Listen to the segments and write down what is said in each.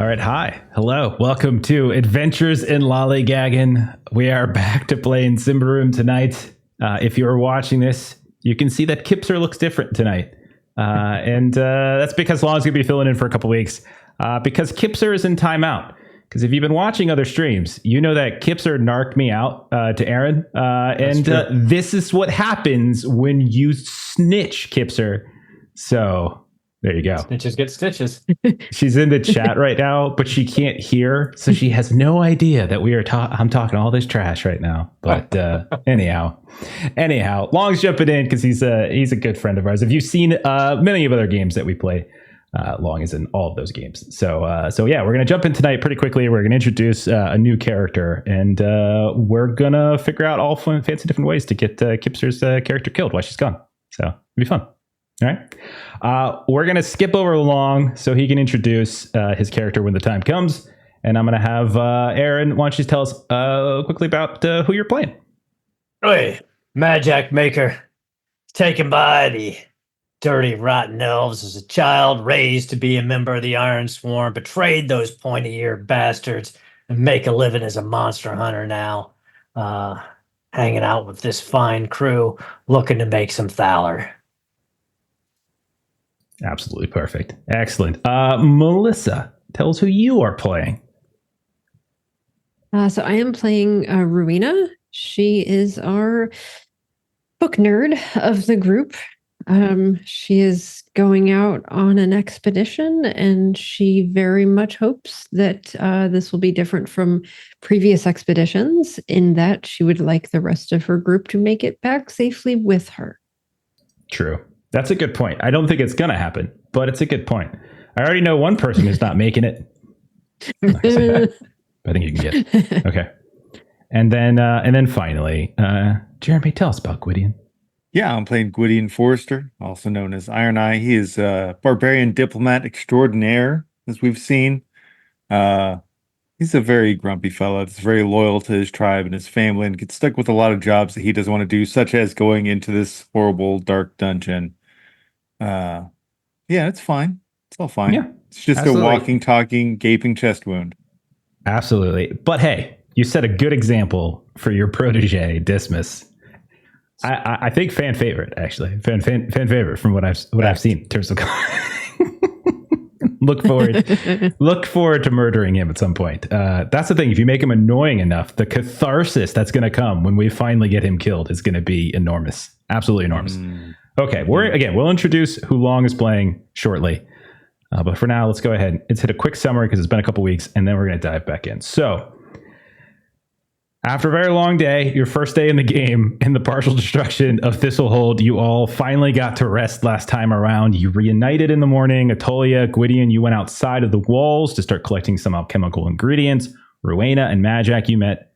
All right, hi. Hello. Welcome to Adventures in Lollygagging. We are back to playing Symbaroum tonight. If you're watching this, you can see that Kipser looks different tonight. And that's because Long's going to be filling in for a couple weeks. Because Kipser is in timeout. Because if you've been watching other streams, you know that Kipser narked me out to Aaron. And this is what happens when you snitch, Kipser. So... there you go. Snitches get stitches. She's in the chat right now, but she can't hear, so she has no idea that we are. I'm talking all this trash right now. But anyhow, Long's jumping in because he's a good friend of ours. If you've seen many of other games that we play, Long is in all of those games. So yeah, we're gonna jump in tonight pretty quickly. We're gonna introduce a new character, and we're gonna figure out all fancy different ways to get Kipser's character killed while she's gone. So it'll be fun. All right. We're going to skip over Long so he can introduce his character when the time comes. And I'm going to have Aaron, why don't you tell us quickly about who you're playing? Hey, Madjac Maekar. Taken by the dirty, rotten elves as a child, raised to be a member of the Iron Swarm, betrayed those pointy-eared bastards, and make a living as a monster hunter now. Hanging out with this fine crew, looking to make some thaler. Absolutely perfect. Excellent. Melissa, tell us who you are playing. So I am playing Rowena. She is our book nerd of the group. She is going out on an expedition, and she very much hopes that this will be different from previous expeditions in that she would like the rest of her group to make it back safely with her. True. That's a good point. I don't think it's going to happen, but it's a good point. I already know one person who's not making it. I'm not gonna say that, but I think you can get it. Okay. And then finally, Jeremy, tell us about Gwydion. Yeah, I'm playing Gwydion Forrester, also known as Iron Eye. He is a barbarian diplomat extraordinaire, as we've seen. He's a very grumpy fellow that's very loyal to his tribe and his family and gets stuck with a lot of jobs that he doesn't want to do, such as going into this horrible dark dungeon. Yeah, it's fine. It's all fine. Yeah, it's just absolutely. A walking, talking, gaping chest wound. Absolutely. But hey, you set a good example for your protege, Dismas. I think fan favorite, actually. Fan favorite from what I've seen in terms of Look forward to murdering him at some point. That's the thing. If you make him annoying enough, the catharsis that's going to come when we finally get him killed is going to be enormous. Absolutely enormous. Okay, we'll introduce who Long is playing shortly. But for now, let's go ahead. Let's hit a quick summary because it's been a couple weeks, and then we're going to dive back in. So, after a very long day, your first day in the game, in the partial destruction of Thistlehold, you all finally got to rest last time around. You reunited in the morning. Atolia, Gwydion, you went outside of the walls to start collecting some alchemical ingredients. Rowena and Madjac, you met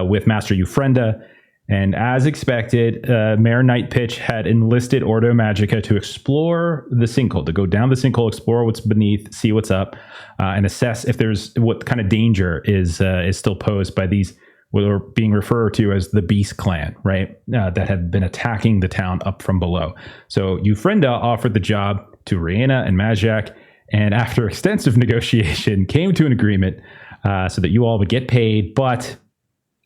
with Master Eufrenda. And as expected, Mayor Nightpitch had enlisted Ordo Magica to explore the sinkhole, to go down the sinkhole, explore what's beneath, see what's up, and assess if there's what kind of danger is still posed by these what are being referred to as the Beast Clan, right? That have been attacking the town up from below. So Eufrenda offered the job to Rowena and Madjac, and after extensive negotiation, came to an agreement so that you all would get paid, but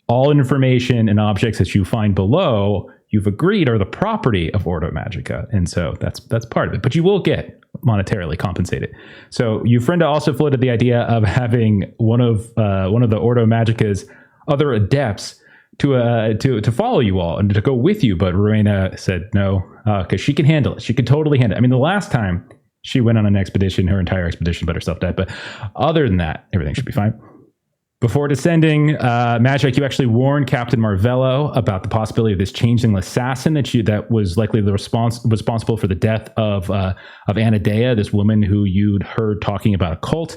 all information and objects that you find below, you've agreed are the property of Ordo Magica, and so that's part of it. But you will get monetarily compensated. So Eufrenda also floated the idea of having one of the Ordo Magica's other adepts to follow you all and to go with you, but Rowena said no because she can handle it. She can totally handle it. I mean, the last time she went on an expedition, her entire expedition, but herself died. But other than that, everything should be fine. Before descending, Madjac, you actually warned Captain Marvello about the possibility of this changeling assassin that was likely responsible for the death of Anadea, this woman who you'd heard talking about a cult,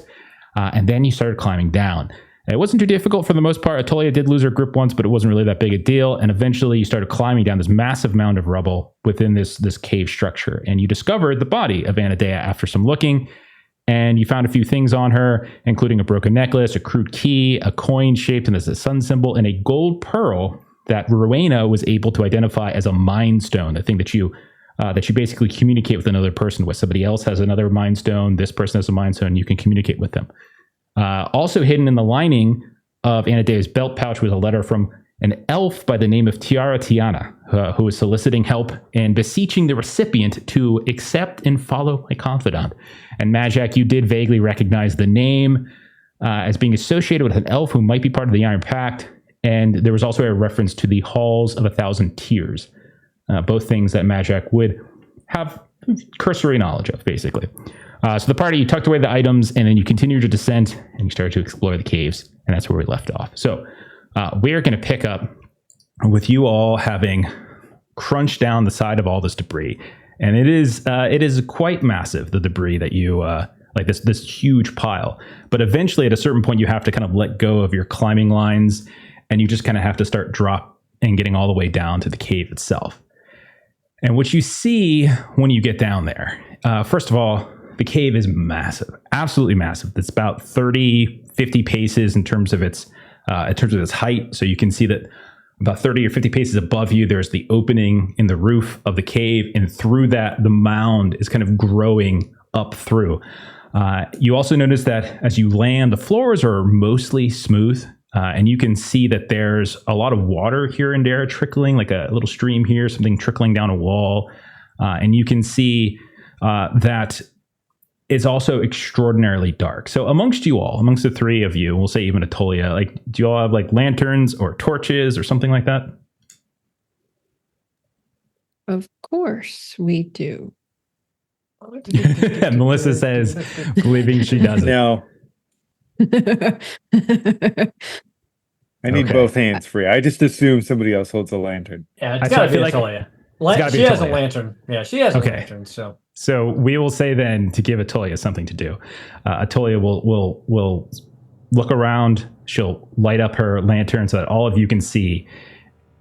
and then you started climbing down. It wasn't too difficult for the most part. Atolia did lose her grip once, but it wasn't really that big a deal. And eventually you started climbing down this massive mound of rubble within this cave structure. And you discovered the body of Anadea after some looking. And you found a few things on her, including a broken necklace, a crude key, a coin shaped as a sun symbol, and a gold pearl that Rowena was able to identify as a mind stone, the thing that you basically communicate with another person with. Somebody else has another mind stone. This person has a mind stone. You can communicate with them. Also hidden in the lining of Anadea's belt pouch was a letter from an elf by the name of Tiara Tiana, who was soliciting help and beseeching the recipient to accept and follow my confidant. And Madjac, you did vaguely recognize the name as being associated with an elf who might be part of the Iron Pact. And there was also a reference to the Halls of 1,000 Tears, both things that Madjac would have cursory knowledge of, basically. So the party tucked away the items, and then you continued your descent, and you started to explore the caves, and that's where we left off. So we're going to pick up with you all having crunched down the side of all this debris, and it is quite massive, the debris that you like this huge pile. But eventually, at a certain point, you have to kind of let go of your climbing lines, and you just kind of have to start drop and getting all the way down to the cave itself. And what you see when you get down there, first of all, the cave is massive, absolutely massive. It's about 30, 50 paces in terms of its height. So you can see that about 30 or 50 paces above you, there's the opening in the roof of the cave. And through that, the mound is kind of growing up through. You also notice that as you land, the floors are mostly smooth. And you can see that there's a lot of water here and there trickling, like a little stream here, something trickling down a wall. And you can see that it's also extraordinarily dark. So amongst you all, amongst the three of you, we'll say even Atolia, like, do you all have like lanterns or torches or something like that? Of course we do. Melissa says, believing she doesn't. No, I need both hands free. I just assume somebody else holds a lantern. Yeah, it's got to be Atolia. She has a Atolia. lantern. Yeah, she has a lantern. So we will say then to give Atolia something to do. Atolia will look around. She'll light up her lantern so that all of you can see.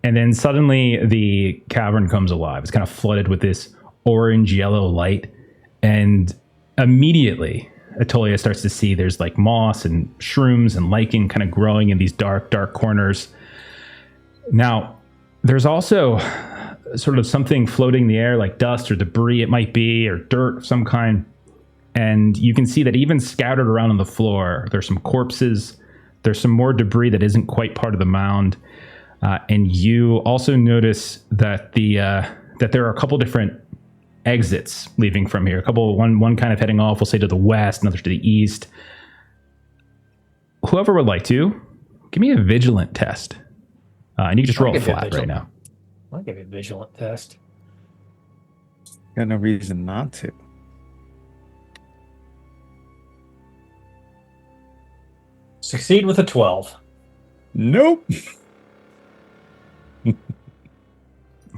And then suddenly the cavern comes alive. It's kind of flooded with this orange yellow light. And immediately Atolia starts to see there's like moss and shrooms and lichen kind of growing in these dark, dark corners. Now, there's also sort of something floating in the air, like dust or debris it might be, or dirt of some kind. And you can see that even scattered around on the floor, there's some corpses. There's some more debris that isn't quite part of the mound. And you also notice that that there are a couple different exits leaving from here. One kind of heading off, we'll say to the west, another to the east. Whoever would like to, give me a vigilant test. And you can just roll flat right now. I'll give you a vigilant test. Got no reason not to. Succeed with a 12. Nope.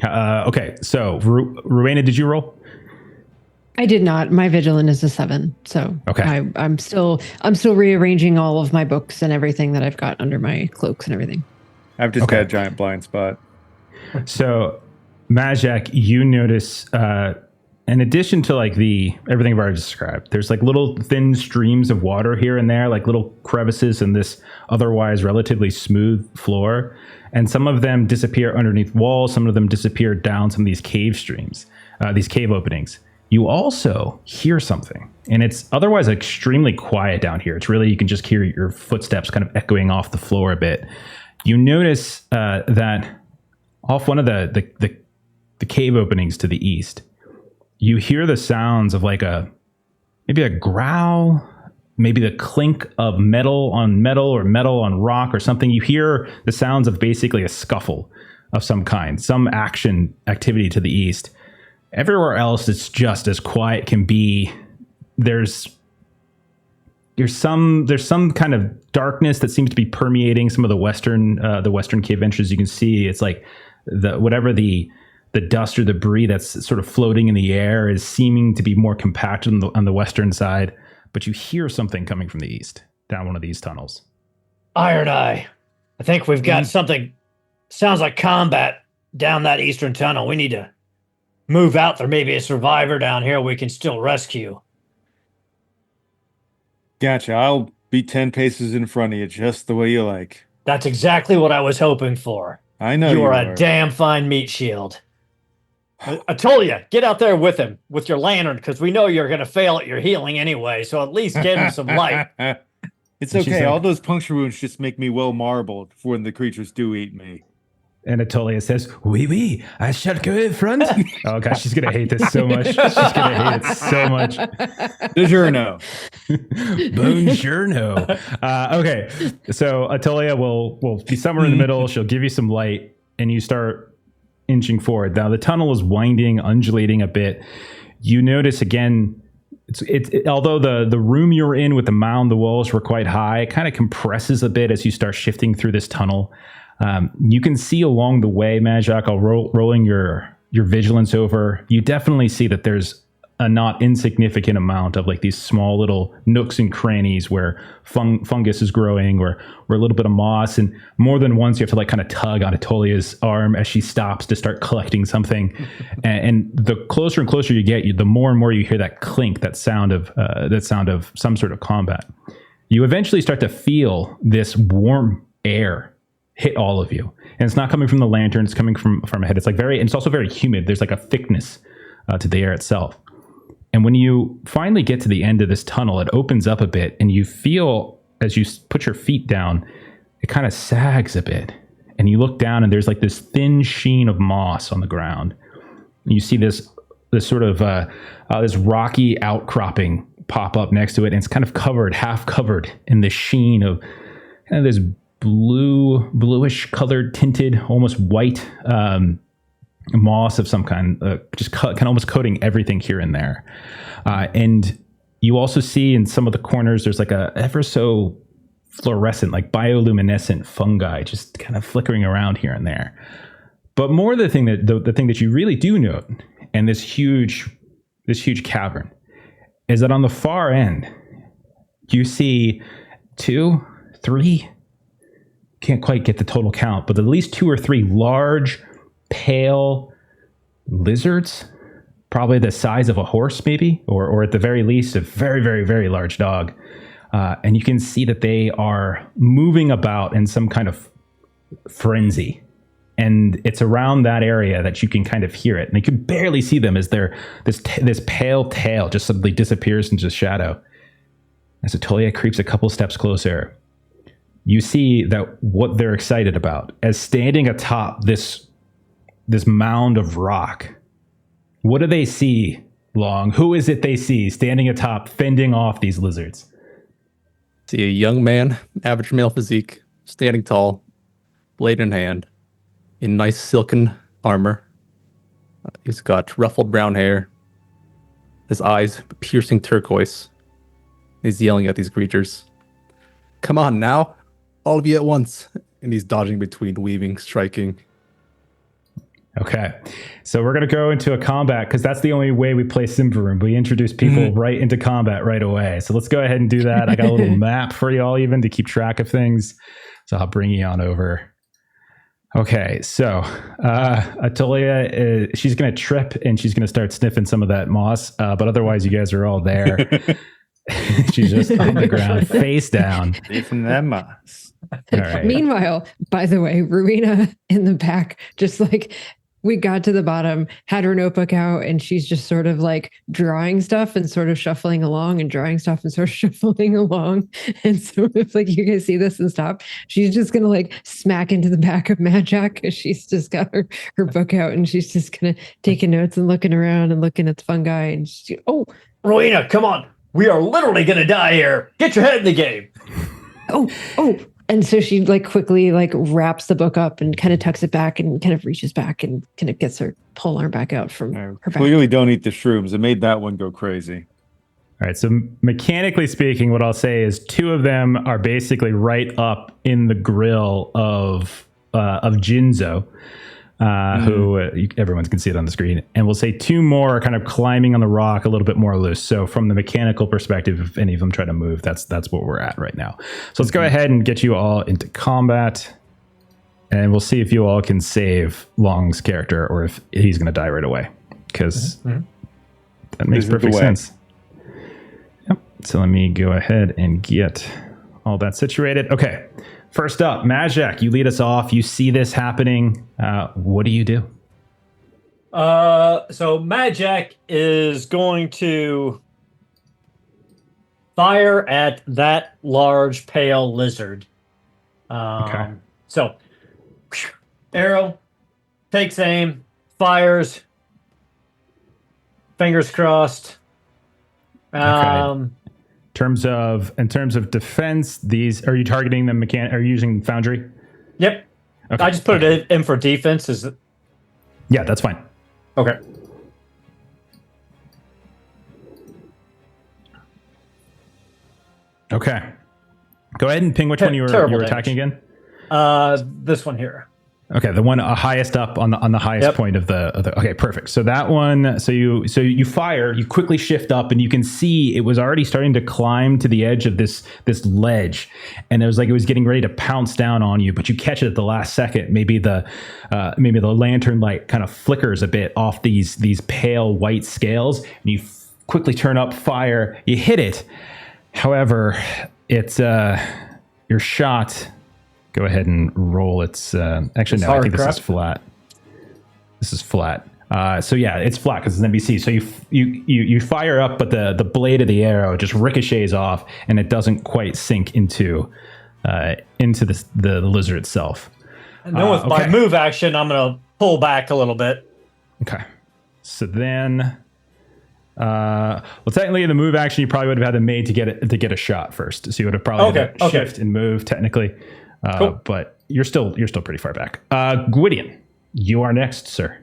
Okay, so Rowena, did you roll? I did not. My vigilant is a 7. So okay. I'm still rearranging all of my books and everything that I've got under my cloaks and everything. I've just got a giant blind spot. So, Madjac, you notice, in addition to like everything I've already described, there's like little thin streams of water here and there, like little crevices in this otherwise relatively smooth floor. And some of them disappear underneath walls. Some of them disappear down some of these cave streams, these cave openings. You also hear something, and it's otherwise extremely quiet down here. It's really, you can just hear your footsteps kind of echoing off the floor a bit. You notice that off one of the cave openings to the east, you hear the sounds of like maybe a growl, maybe the clink of metal on metal or metal on rock or something. You hear the sounds of basically a scuffle of some kind, some activity to the east. Everywhere else, it's just as quiet can be. There's some kind of darkness that seems to be permeating some of the western cave entrances. You can see it's like whatever the dust or debris that's sort of floating in the air is seeming to be more compacted on the western side. But you hear something coming from the east down one of these tunnels. Iron Eye, I think we've got something. Sounds like combat down that eastern tunnel. We need to move out. There may be a survivor down here we can still rescue. Gotcha. I'll be 10 paces in front of you, just the way you like. That's exactly what I was hoping for. I know you are a damn fine meat shield. Atolia, get out there with him, with your lantern, because we know you're going to fail at your healing anyway, so at least give him some light. It's And she's okay. like- All those puncture wounds just make me well marbled for when the creatures do eat me. And Atolia says, "Oui, oui, I shall go in front." Oh gosh, she's gonna hate this so much. She's gonna hate it so much. DiGiorno. Buongiorno. Okay, so Atolia will be somewhere in the middle. She'll give you some light, and you start inching forward. Now the tunnel is winding, undulating a bit. You notice again. Although the room you're in with the mound, the walls were quite high, it kind of compresses a bit as you start shifting through this tunnel. You can see along the way, Madjac, rolling your vigilance over, you definitely see that there's a not insignificant amount of like these small little nooks and crannies where fungus is growing or a little bit of moss. And more than once, you have to like kind of tug on Atolia's arm as she stops to start collecting something. and the closer and closer you get, the more and more you hear that clink, that sound of some sort of combat. You eventually start to feel this warm air hit all of you, and it's not coming from the lantern, it's coming from ahead. It's like and it's also very humid. There's like a thickness to the air itself. And when you finally get to the end of this tunnel, it opens up a bit, and you feel as you put your feet down, it kind of sags a bit, and you look down, and there's like this thin sheen of moss on the ground. And you see this sort of this rocky outcropping pop up next to it, and it's kind of half covered in the sheen of kind of this bluish colored, tinted, almost white moss of some kind, just kind of almost coating everything here and there. And you also see in some of the corners, there's like a ever so fluorescent, like bioluminescent fungi just kind of flickering around here and there. But more the thing that you really do note, and this huge cavern, is that on the far end, you see 2, 3, can't quite get the total count, but at least 2 or 3 large, pale lizards, probably the size of a horse, maybe, or at the very least, a very, very, very large dog. And you can see that they are moving about in some kind of frenzy. And it's around that area that you can kind of hear it. And you can barely see them as this pale tail just suddenly disappears into shadow. As Atolia creeps a couple steps closer, you see that what they're excited about, as standing atop this mound of rock, what do they see, Long? Who is it they see standing atop, fending off these lizards? See a young man, average male physique, standing tall, blade in hand, in nice silken armor. He's got ruffled brown hair, his eyes piercing turquoise. He's yelling at these creatures. Come on now, all of you at once. And he's dodging between weaving, striking. Okay, so we're going to go into a combat because that's the only way we play Symbaroum. We introduce people right into combat right away. So let's go ahead and do that. I got a little map for you all even to keep track of things. So I'll bring you on over. Okay, so Atolia, she's going to trip and she's going to start sniffing some of that moss. But otherwise, you guys are all there. She's just on the ground, face down. From that moss. All right. Meanwhile, by the way, Rowena in the back, just like we got to the bottom, had her notebook out, and she's just sort of like drawing stuff and sort of shuffling along and drawing stuff and sort of shuffling along. And so if like you guys see this and stop, she's just going to like smack into the back of Madjac because she's just got her book out and she's just going to taking notes and looking around and looking at the fungi. And she, oh, Rowena, come on. We are literally going to die here. Get your head in the game. Oh. And so she like quickly like wraps the book up and kind of tucks it back and kind of reaches back and kind of gets her pole arm back out from her back. Clearly don't eat the shrooms. It made that one go crazy. All right, so mechanically speaking, what I'll say is 2 of them are basically right up in the grill of Jinzo, who everyone can see it on the screen. And we'll say 2 more are kind of climbing on the rock a little bit more loose. So from the mechanical perspective, if any of them try to move, that's what we're at right now. So let's go ahead and get you all into combat. And we'll see if you all can save Long's character or if he's going to die right away. Because that makes perfect sense. Yep. So let me go ahead and get all that situated. Okay. First up, Madjac, you lead us off. You see this happening. What do you do? So Madjac is going to fire at that large pale lizard. Okay. So, arrow takes aim, fires. Fingers crossed. In terms of defense, these are you targeting the Are you using Foundry? Yep. Okay. I just put it in for defense. Yeah, that's fine. Okay. Okay. Go ahead and ping which one you were attacking again. This one here. Okay, the one highest up on the highest point of the. Okay, perfect. So that one. So you fire. You quickly shift up, and you can see it was already starting to climb to the edge of this ledge, and it was like it was getting ready to pounce down on you. But you catch it at the last second. Maybe the lantern light kind of flickers a bit off these pale white scales, and you quickly turn up, fire. You hit it. However, it's your shot. Go ahead and roll. It's actually no. I think this is flat. This is flat. So yeah, it's flat because it's an NBC. So you fire up, but the blade of the arrow just ricochets off, and it doesn't quite sink into the lizard itself. And then with my move action, I'm gonna pull back a little bit. Okay. So then, well, technically, the move action you probably would have had them made to get a shot first. So you would have probably had to shift and move technically. Cool. But you're still pretty far back. Gwydion, you are next, sir.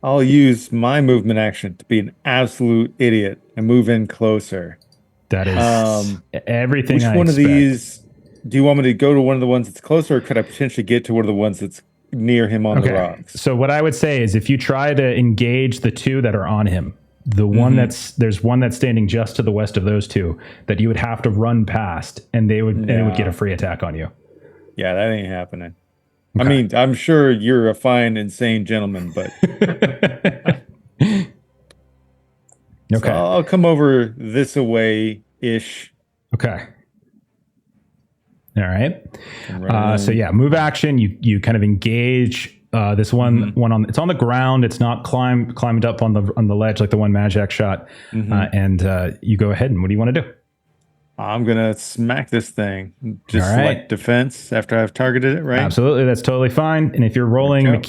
I'll use my movement action to be an absolute idiot and move in closer. That is everything. Which one of these do you want me to go to? One of the ones that's closer, or could I potentially get to one of the ones that's near him on the rocks? So what I would say is, if you try to engage the two that are on him, the one there's one that's standing just to the west of those two that you would have to run past, and it would get a free attack on you. Yeah, that ain't happening. Okay. I mean, I'm sure you're a fine, insane gentleman, but okay. So I'll come over this way ish. Okay. All right. So yeah, move action. You kind of engage this one on. It's on the ground. It's not climbed up on the ledge like the one Madjac shot. And you go ahead. And what do you want to do? I'm gonna smack this thing. Just select defense after I've targeted it, right? Absolutely, that's totally fine. And if you're rolling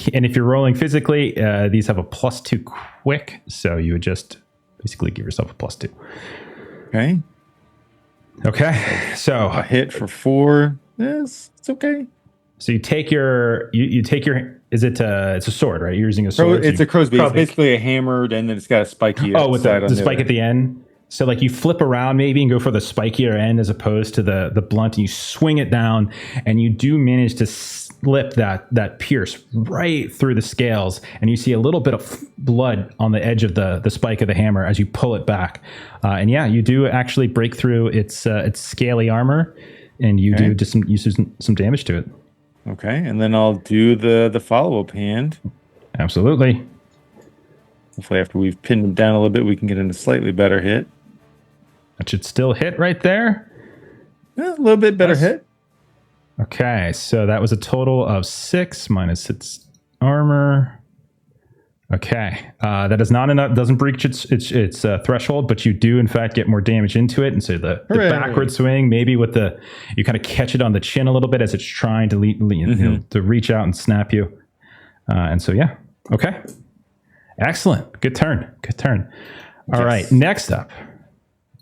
physically, these have a +2 quick, so you would just basically give yourself a +2. Okay. So a hit for 4. Yes, it's okay. So you take your is it it's a sword, right? You're using a sword. It's a crow's beak. It's basically a hammer, and then it's got a spiky. With the spike at the end. So like you flip around maybe and go for the spikier end as opposed to the blunt, and you swing it down, and you do manage to slip that pierce right through the scales, and you see a little bit of blood on the edge of the spike of the hammer as you pull it back. And yeah, you do actually break through its scaly armor, and you do just some damage to it. Okay, and then I'll do the follow-up hand. Absolutely. Hopefully after we've pinned him down a little bit, we can get in a slightly better hit. That should still hit right there. A little bit better hit. Okay, so that was a total of 6 minus its armor. Okay, that is not enough. Doesn't breach its threshold, but you do in fact get more damage into it. And so the backward swing, maybe with you kind of catch it on the chin a little bit as it's trying to to reach out and snap you. And so yeah, okay, excellent, good turn. All right, next up.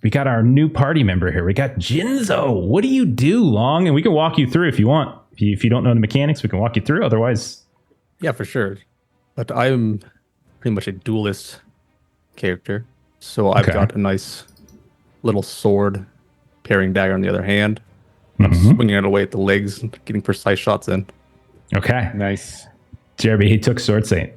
We got our new party member here. We got Jinzo. What do you do, Long? And we can walk you through if you want. If you don't know the mechanics, we can walk you through. Otherwise... Yeah, for sure. But I'm pretty much a duelist character. So I've got a nice little sword, parrying dagger on the other hand. I'm swinging it away at the legs and getting precise shots in. Okay. Nice. Jeremy, he took Sword Saint.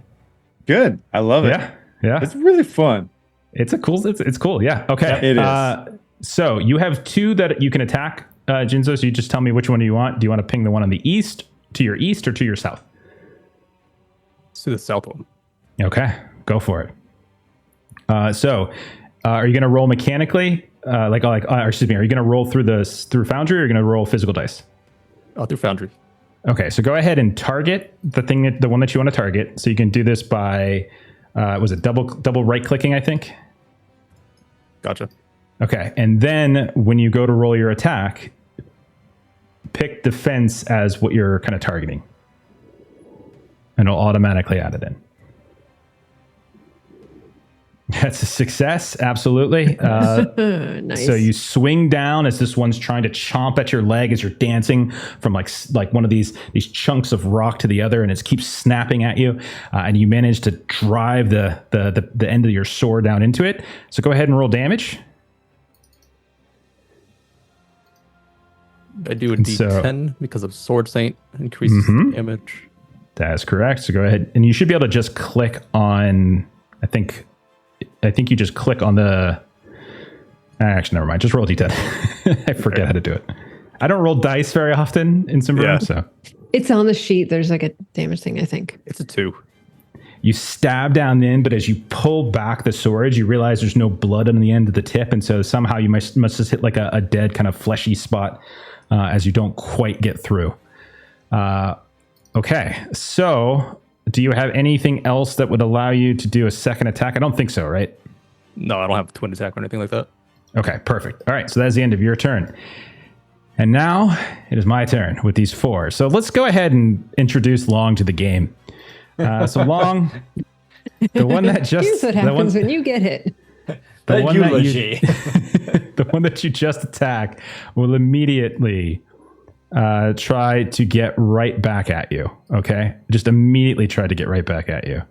Good. I love it. Yeah. It's really fun. It's cool. Yeah. Okay. It is. So you have 2 that you can attack, Jinzo. So you just tell me which one do you want. Do you want to ping the one on the east, to your east, or to your south? Let's do the south one. Okay. Go for it. So are you going to roll mechanically? Are you going to roll through Foundry, or are you going to roll physical dice? Through Foundry. Okay. So go ahead and target the one that you want to target. So you can do this by, was it double right clicking, I think? Gotcha. Okay, and then when you go to roll your attack, pick defense as what you're kind of targeting. And it'll automatically add it in. That's a success, absolutely. Nice. So you swing down as this one's trying to chomp at your leg as you're dancing from like one of these chunks of rock to the other, and it keeps snapping at you. And you manage to drive the end of your sword down into it. So go ahead and roll damage. I do a D10 because of Sword Saint increases damage. That is correct. So go ahead, and you should be able to just click on. I think you just click on the. Actually, never mind. Just roll a D10. I forget how to do it. I don't roll dice very often in Symbaroum, so it's on the sheet. There's like a damage thing, I think. It's a 2. You stab down in, but as you pull back the sword, you realize there's no blood on the end of the tip, and so somehow you must just hit like a dead kind of fleshy spot as you don't quite get through. Okay, so do you have anything else that would allow you to do a second attack? I don't think so, right? No, I don't have a twin attack or anything like that. Okay, perfect. All right, so that's the end of your turn. And now it is my turn with these 4. So let's go ahead and introduce Long to the game. So Long, the one that just... Here's what happens when you get hit. The one that you just attack will immediately try to get right back at you. Okay, just immediately try to get right back at you.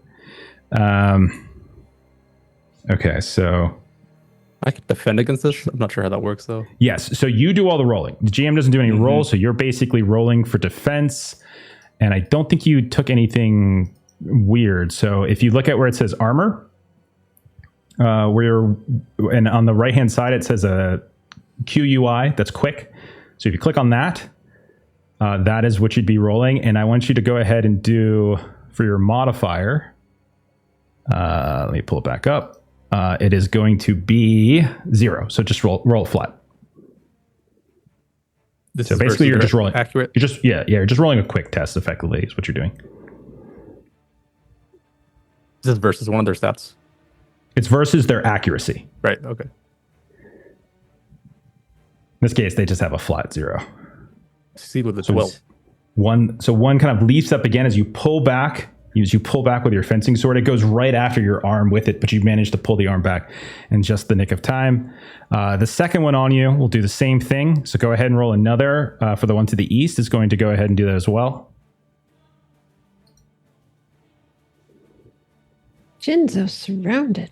Okay, so I can defend against this. I'm not sure how that works though. yes, so you do all the rolling. The GM doesn't do any rolls, so you're basically rolling for defense. And I don't think you took anything weird. So if you look at where it says armor. And on the right hand side it says a QUI, that's quick. So if you click on that, that is what you'd be rolling. And I want you to go ahead and do for your modifier. Let me pull it back up. It is going to be 0. So just roll flat. So basically you're just rolling accurate. You're just rolling a quick test effectively is what you're doing. This is versus one of their stats. It's versus their accuracy. Right. Okay. In this case, they just have a flat 0. Succeed with a 12. One kind of leaps up again as you pull back. As you pull back with your fencing sword, it goes right after your arm with it, but you manage to pull the arm back in just the nick of time. The second one on you will do the same thing. So go ahead and roll another. For the one to the east, is going to go ahead and do that as well. Jinzo surrounded.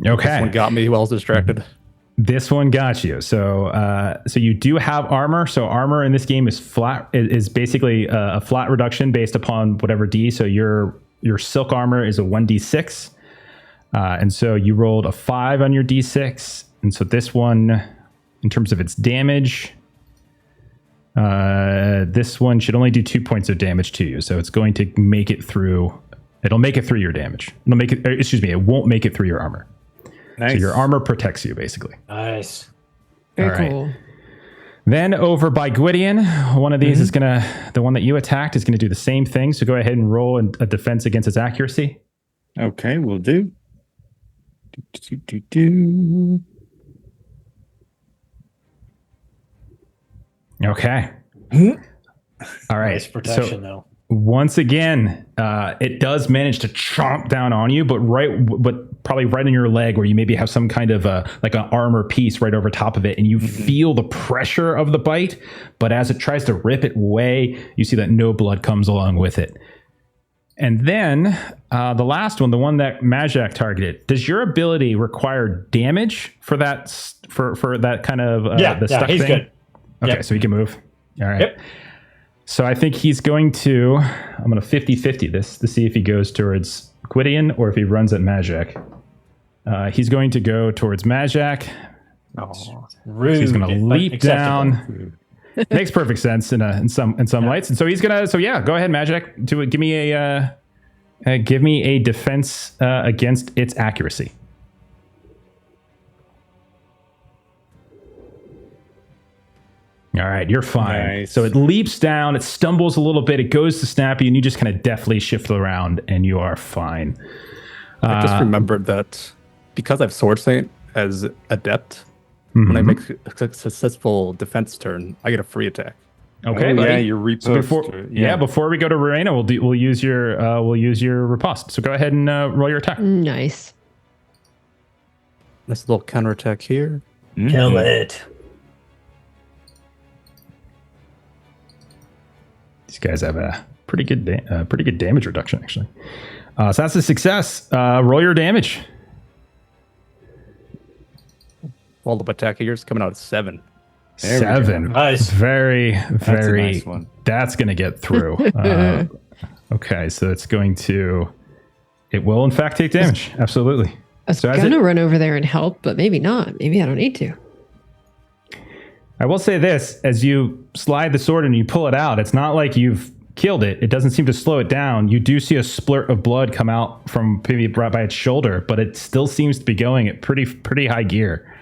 Okay. This one got me while I was distracted. This one got you. So so you do have armor. So armor in this game is flat. Is basically a flat reduction based upon whatever D. So your silk armor is a 1d6. And so you rolled a 5 on your d6. And so this one, in terms of its damage, this one should only do 2 points of damage to you. So it's going to make it through. It'll make it through your damage. It won't make it through your armor. Nice. So your armor protects you, basically. Nice. Very All right. cool. Then over by Gwydion, one of these is the one that you attacked is gonna do the same thing. So go ahead and roll a defense against its accuracy. Okay, we'll do. Do. Okay. All right. Nice protection, though. Once again, it does manage to chomp down on you, but probably right in your leg, where you maybe have some kind of like an armor piece right over top of it, and you feel the pressure of the bite. But as it tries to rip it away, you see that no blood comes along with it. And then the last one, the one that Madjac targeted, does your ability require damage for that for that kind of the stuck he's thing? good. Okay, Yep. so he can move. All right. Yep. So I think he's going to, I'm going to 50-50 this to see if he goes towards Gwydion or if he runs at Madjac. He's going to go towards Madjac. Rude. So he's going to leap Acceptable. down. Makes perfect sense in some lights. And so he's going to, go ahead, Madjac. Give me a defense against its accuracy. All right, you're fine. Nice. So it leaps down, it stumbles a little bit, it goes to snap you, and you just kind of deftly shift around, and you are fine. I just remembered that because I've Sword Saint as adept, Mm-hmm. when I make a successful defense turn, I get a free attack. Okay, Oh, buddy. yeah, your riposte. So before we go to Rowena, we'll use your riposte. So go ahead and roll your attack. Nice. Nice little counterattack here. Kill it. These guys have a pretty good damage reduction, actually. So that's a success. Roll your damage. Follow-up attack here is coming out at 7. There we go. 7. Nice. Very, very. nice one. That's going to get through. Okay, so it's going to. It will, in fact, take damage. Absolutely. I was So as gonna it- run over there and help, but maybe not. Maybe I don't need to. I will say this: as you slide the sword and you pull it out, it's not like you've killed it. It doesn't seem to slow it down. You do see a splurt of blood come out from maybe right by its shoulder, but it still seems to be going at pretty high gear.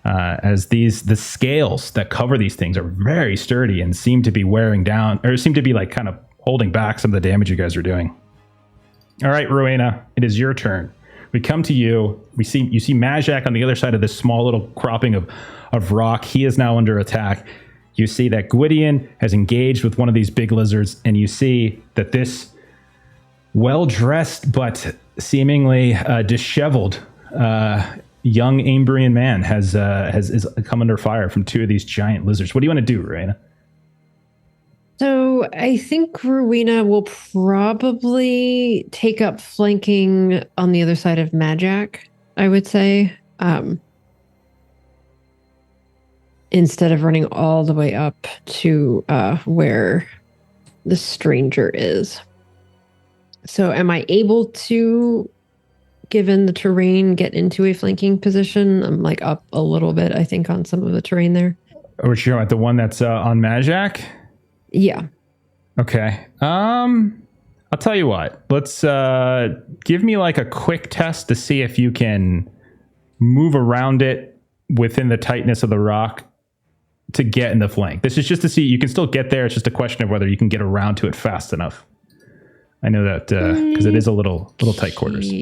As the scales that cover these things are very sturdy and seem to be wearing down, or seem to be like kind of holding back some of the damage you guys are doing. All right, Rowena, it is your turn. We come to you. You see Madjac on the other side of this small little cropping of rock. He is now under attack. You see that Gwydion has engaged with one of these big lizards, and you see that this well-dressed but seemingly disheveled young Ambrian man has come under fire from two of these giant lizards. What do you want to do, Rowena? So I think Rowena will probably take up flanking on the other side of Madjac, I would say. Instead of running all the way up to where the stranger is. So am I able to, given the terrain, get into a flanking position? I'm like up a little bit, I think, on some of the terrain there. Or you at the one that's on Madjac? Yeah. Okay. I'll tell you what. Let's give me like a quick test to see if you can move around it within the tightness of the rock to get in the flank. This is just to see you can still get there. It's just a question of whether you can get around to it fast enough. I know that because it is a little tight quarters.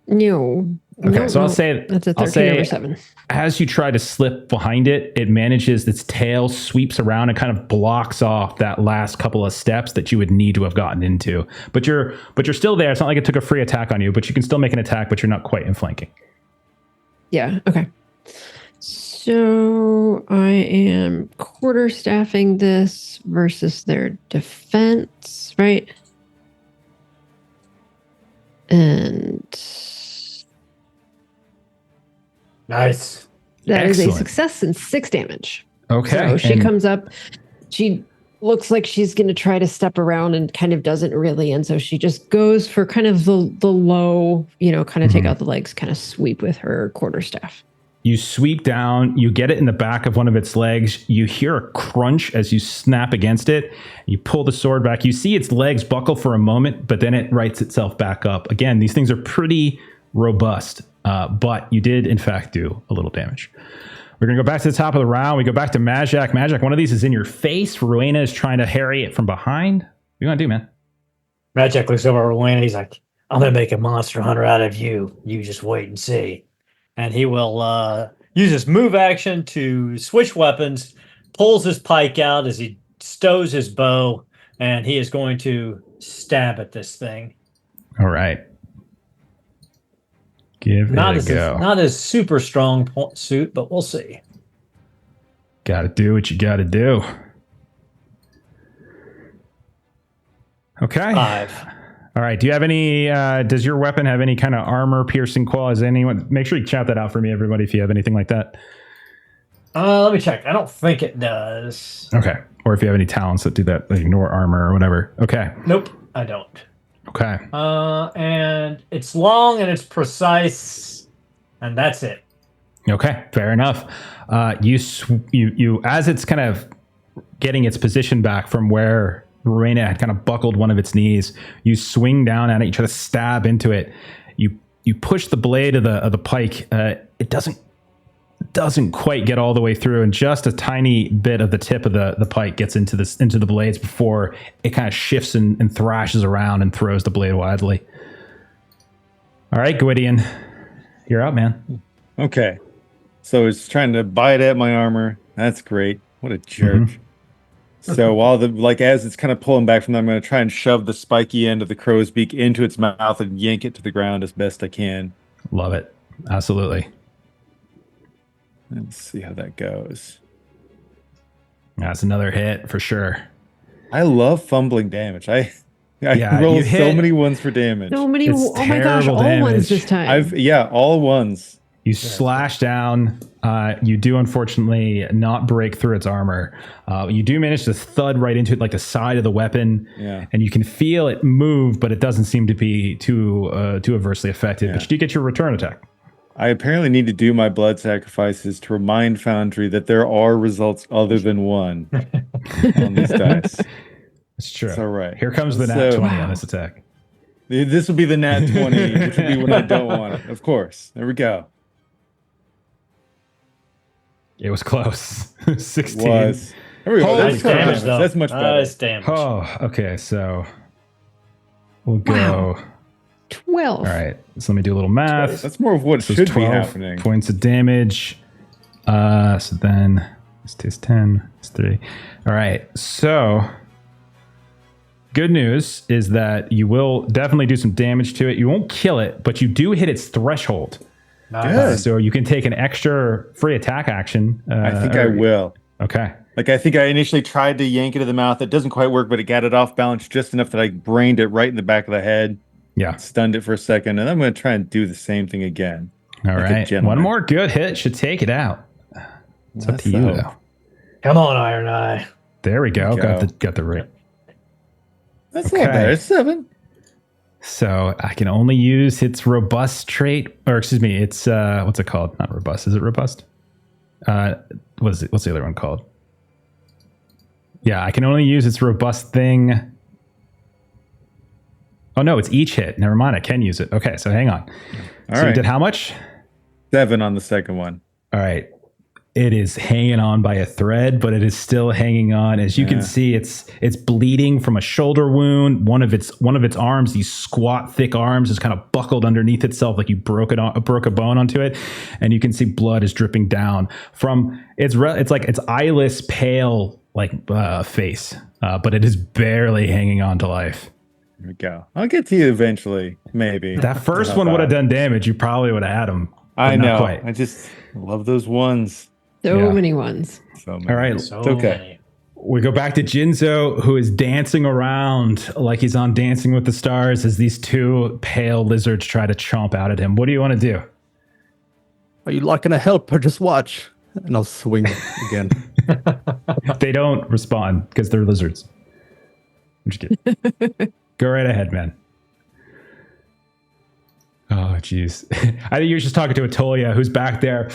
No. Okay, No, so no. I'll say That's a 13/7. as you try to slip behind it, it manages, its tail sweeps around and kind of blocks off that last couple of steps that you would need to have gotten into. But you're still there. It's not like it took a free attack on you, but you can still make an attack, but you're not quite in flanking. Yeah, okay. So I am quarterstaffing this versus their defense, right? And Nice. that is a Excellent. success and 6 damage. Okay. So she and- comes up. She looks like she's going to try to step around and kind of doesn't really. And so she just goes for kind of the low, kind of take out the legs, kind of sweep with her quarterstaff. You sweep down, you get it in the back of one of its legs. You hear a crunch as you snap against it. You pull the sword back. You see its legs buckle for a moment, but then it rights itself back up. Again, these things are pretty robust, but you did, in fact, do a little damage. We're going to go back to the top of the round. We go back to Madjac. Madjac, one of these is in your face. Rowena is trying to harry it from behind. What are you going to do, man? Madjac looks over at Rowena. He's like, I'm going to make a monster hunter out of you. You just wait and see. And he will use his move action to switch weapons, pulls his pike out as he stows his bow, and he is going to stab at this thing. All right. Give it a go. Not as super strong suit, but we'll see. Got to do what you got to do. Okay. 5. All right. Do you have any? Does your weapon have any kind of armor piercing qualities? Anyone? Make sure you shout that out for me, everybody, if you have anything like that. Let me check. I don't think it does. Okay. Or if you have any talents that do that, like ignore armor or whatever. Okay. Nope, I don't. Okay. And it's long and it's precise, and that's it. Okay. Fair enough. You as it's kind of getting its position back from where Rowena had kind of buckled one of its knees, you swing down at it. You try to stab into it. You push the blade of the pike. It doesn't quite get all the way through, and just a tiny bit of the tip of the pike gets into the blades before it kind of shifts and thrashes around and throws the blade widely. All right, Gwydion, you're up, man. Okay. So it's trying to bite at my armor. That's great. What a jerk. So while as it's kind of pulling back from them, I'm going to try and shove the spiky end of the crow's beak into its mouth and yank it to the ground as best I can. Love it. Absolutely. Let's see how that goes. That's another hit for sure. I love fumbling damage. I Yeah, roll you so hit- many ones for damage. So many. It's Oh my gosh! terrible All ones damage. this time. All ones. You slash down. You do unfortunately not break through its armor. You do manage to thud right into it, like the side of the weapon. Yeah. And you can feel it move, but it doesn't seem to be too adversely affected. Yeah. But you do get your return attack. I apparently need to do my blood sacrifices to remind Foundry that there are results other than one on these dice. It's true. It's all right. Here comes the nat So- 20 on this attack. This would be the nat 20, which would be when I don't want it. Of course. There we go. It was close. 16. Was. There we go. Holy That's, Nice damage, much, though. that's much better. Nice damage. Oh, okay. So we'll go. Wow. 12. All right. So let me do a little math. That's more of what So should it's be happening. points of damage. So then this is 10. It's 3. All right. So good news is that you will definitely do some damage to it. You won't kill it, but you do hit its threshold. Good. So you can take an extra free attack action. I think I will. Okay. Like, I think I initially tried to yank it to the mouth. It doesn't quite work, but it got it off balance just enough that I brained it right in the back of the head, Yeah. stunned it for a second, and I'm going to try and do the same thing again. All Like a right. gentleman. One more good hit should take it out. It's up to you, So- though. Come on, Iron Eye. There we go. Go. Got the right. That's not Okay. bad. 7. So I can only use its robust trait, or excuse me, it's what's it called? Not robust. Is it robust? What's the other one called? Yeah, I can only use its robust thing. Oh no, it's each hit. Never mind, I can use it. Okay, so hang on. All So you right. did how much? 7 on the second one. All right. It is hanging on by a thread, but it is still hanging on. As you can see, it's bleeding from a shoulder wound. One of its arms, these squat, thick arms, is kind of buckled underneath itself, like you broke a bone onto it, and you can see blood is dripping down from it's like its eyeless, pale face, but it is barely hanging on to life. There we go. I'll get to you eventually, maybe. That first Not one would have bad. done damage. You probably would have had him. I not know. quite. I just love those ones. So Yeah. many ones. So many. All right. So It's okay. many. We go back to Jinzo, who is dancing around like he's on Dancing with the Stars as these two pale lizards try to chomp out at him. What do you want to do? Are you not gonna help or just watch? And I'll swing again. They don't respond because they're lizards. I'm just kidding. Go right ahead, man. Oh, jeez. I think you're just talking to Atolia, who's back there.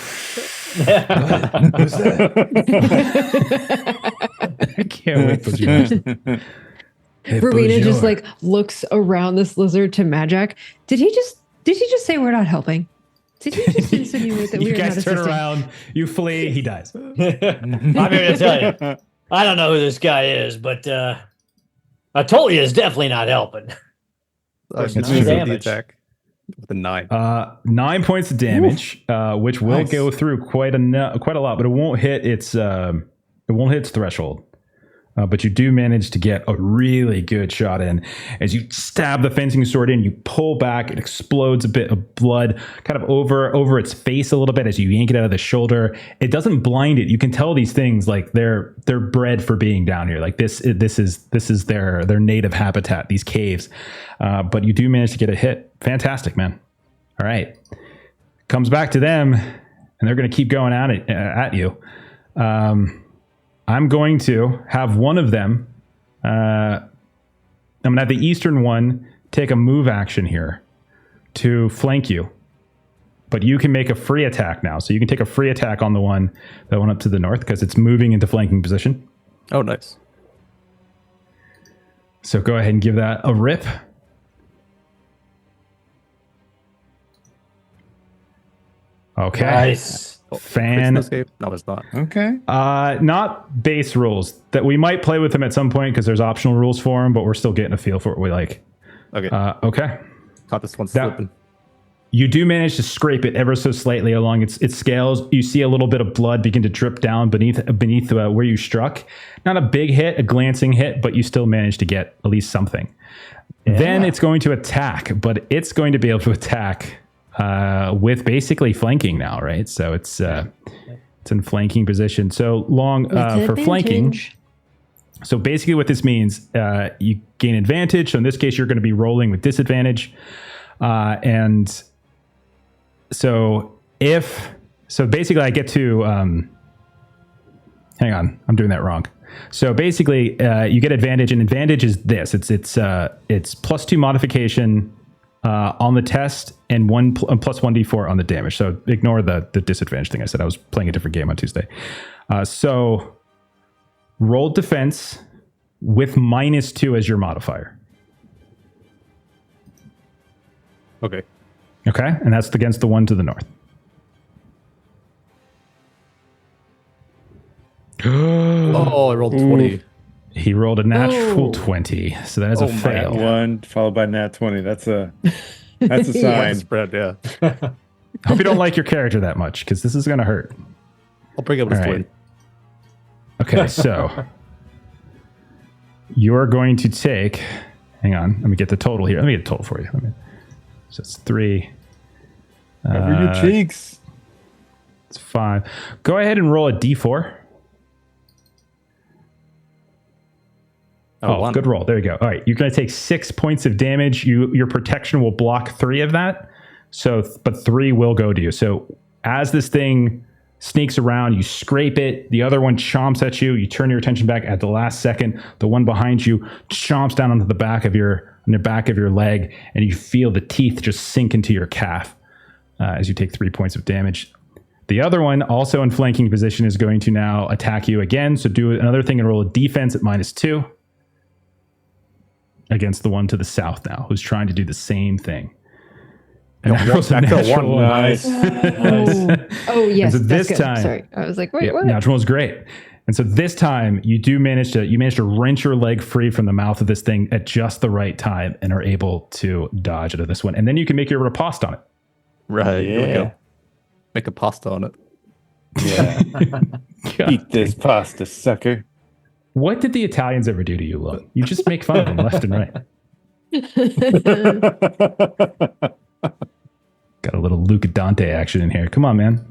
I can't wait till you mention it. Rowena just Bonjour. looks around this lizard to Magic. Did he just say we're not helping? Did he just insinuate that we You are not guys turn assisting? around, you flee, he dies. I'm here to tell you. I don't know who this guy is, but Atolia is definitely not helping. I It's can nine shoot the damage. attack with a 9. 9 points of damage, which will Nice. go through quite a lot, but it won't hit its threshold. But you do manage to get a really good shot in. As you stab the fencing sword in, you pull back, it explodes a bit of blood kind of over its face a little bit as you yank it out of the shoulder. It doesn't blind it. You can tell these things like they're bred for being down here. Like this is their native habitat, these caves. But you do manage to get a hit. Fantastic, man. All right. Comes back to them, and they're going to keep going at you. I'm going to have one of them. I'm going to have the eastern one take a move action here to flank you. But you can make a free attack now. So you can take a free attack on the one that went up to the north because it's moving into flanking position. Oh, nice. So go ahead and give that a rip. Okay. Nice. Critical escape? No, it's not. Okay. Not base rules that we might play with them at some point because there's optional rules for them, but we're still getting a feel for what we like. Okay. Okay. Caught this one that- slipping. You do manage to scrape it ever so slightly along its scales. You see a little bit of blood begin to drip down beneath where you struck. Not a big hit, a glancing hit, but you still manage to get at least something. Yeah. Then it's going to attack, but it's going to be able to attack with basically flanking now, right? So it's in flanking position. So long for flanking. So basically what this means, you gain advantage. So in this case, you're going to be rolling with disadvantage. And so basically I get to, hang on, I'm doing that wrong. So basically you get advantage, and advantage is this. It's +2 modification on the test and plus 1d4 on the damage. So ignore the disadvantage thing I said. I was playing a different game on Tuesday. So roll defense with -2 as your modifier. Okay. Okay, and that's against the one to the north. Oh, I rolled 20. He rolled a natural 20, so that is a fail. One followed by nat 20. That's a sign. Spread, yeah. Hope you don't like your character that much, because this is going to hurt. I'll bring up his twin. Okay, so you're going to take. Hang on, let me get the total here. Let me get the total for you. So it's 3. Cover your cheeks. It's 5. Go ahead and roll a d4. Oh, good roll. There you go. All right, you're going to take 6 points of damage. Your protection will block 3 of that. But 3 will go to you. So as this thing sneaks around, you scrape it. The other one chomps at you. You turn your attention back at the last second. The one behind you chomps down onto the back of your leg, and you feel the teeth just sink into your calf as you take 3 points of damage. The other one, also in flanking position, is going to now attack you again. So do another thing and roll a defense at -2 against the one to the south now, who's trying to do the same thing. And that rolls a natural one. Nice. Oh, yes. So this that's good. time, sorry, I was like, wait, what? Natural was great. And so this time you manage to wrench your leg free from the mouth of this thing at just the right time and are able to dodge out of this one. And then you can make your riposte on it. Right. Yeah. Here we go. Make a pasta on it. Yeah. Eat this pasta, sucker. What did the Italians ever do to you, Lo? You just make fun of them left and right. Got a little Luca Dante action in here. Come on, man.